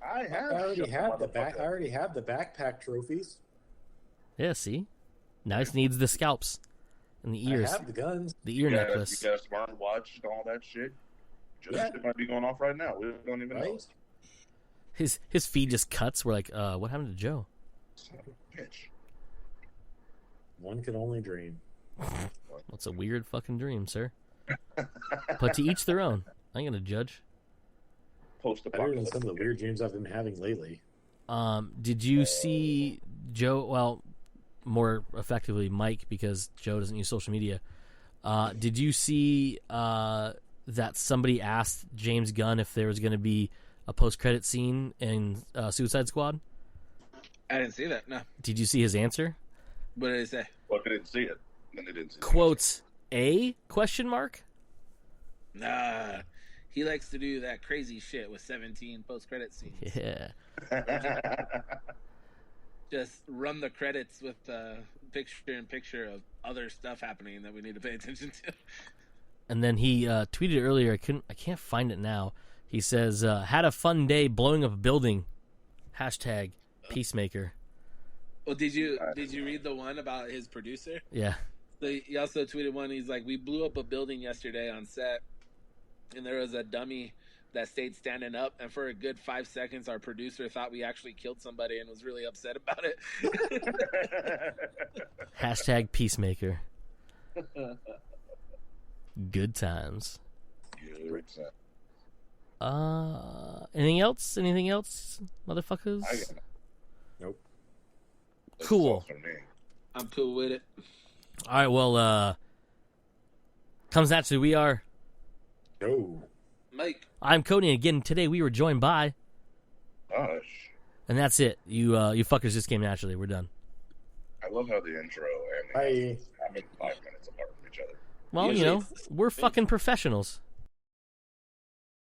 I already have the backpack trophies. Yeah, see? Now he needs the scalps and the ears. I have the guns. The ear necklace. You got a smart watch and all that shit. It might be going off right now. We don't even know. His feed just cuts. We're like, what happened to Joe? Son of a bitch. One can only dream. What's a weird fucking dream, sir? But to each their own. I ain't gonna judge. Better than some of the weird dreams I've been having lately. Did you see Joe? Well, more effectively, Mike, because Joe doesn't use social media. Did you see that somebody asked James Gunn if there was going to be a post-credit scene in Suicide Squad? I didn't see that. No. Did you see his answer? What did he say? Well, if they didn't see it, then they didn't see it. Quotes a question mark? Nah. He likes to do that crazy shit with 17 post-credit scenes. Yeah. Just run the credits with picture-in-picture of other stuff happening that we need to pay attention to. And then he tweeted earlier. I can't find it now. He says, "Had a fun day blowing up a building." Hashtag Peacemaker. Well, did you read the one about his producer? Yeah. So he also tweeted one. He's like, "We blew up a building yesterday on set, and there was a dummy that stayed standing up, and for a good 5 seconds, our producer thought we actually killed somebody and was really upset about it." Hashtag Peacemaker. Good times. Anything else? Anything else, motherfuckers? Nope. Cool. I'm cool with it. All right. Well, comes naturally. We are Joe. Mike. I'm Cody, and again, today we were joined by... Gosh. And that's it. You fuckers just came naturally. We're done. I love how the intro and the happen 5 minutes apart from each other. Well, Usually we're fucking professionals.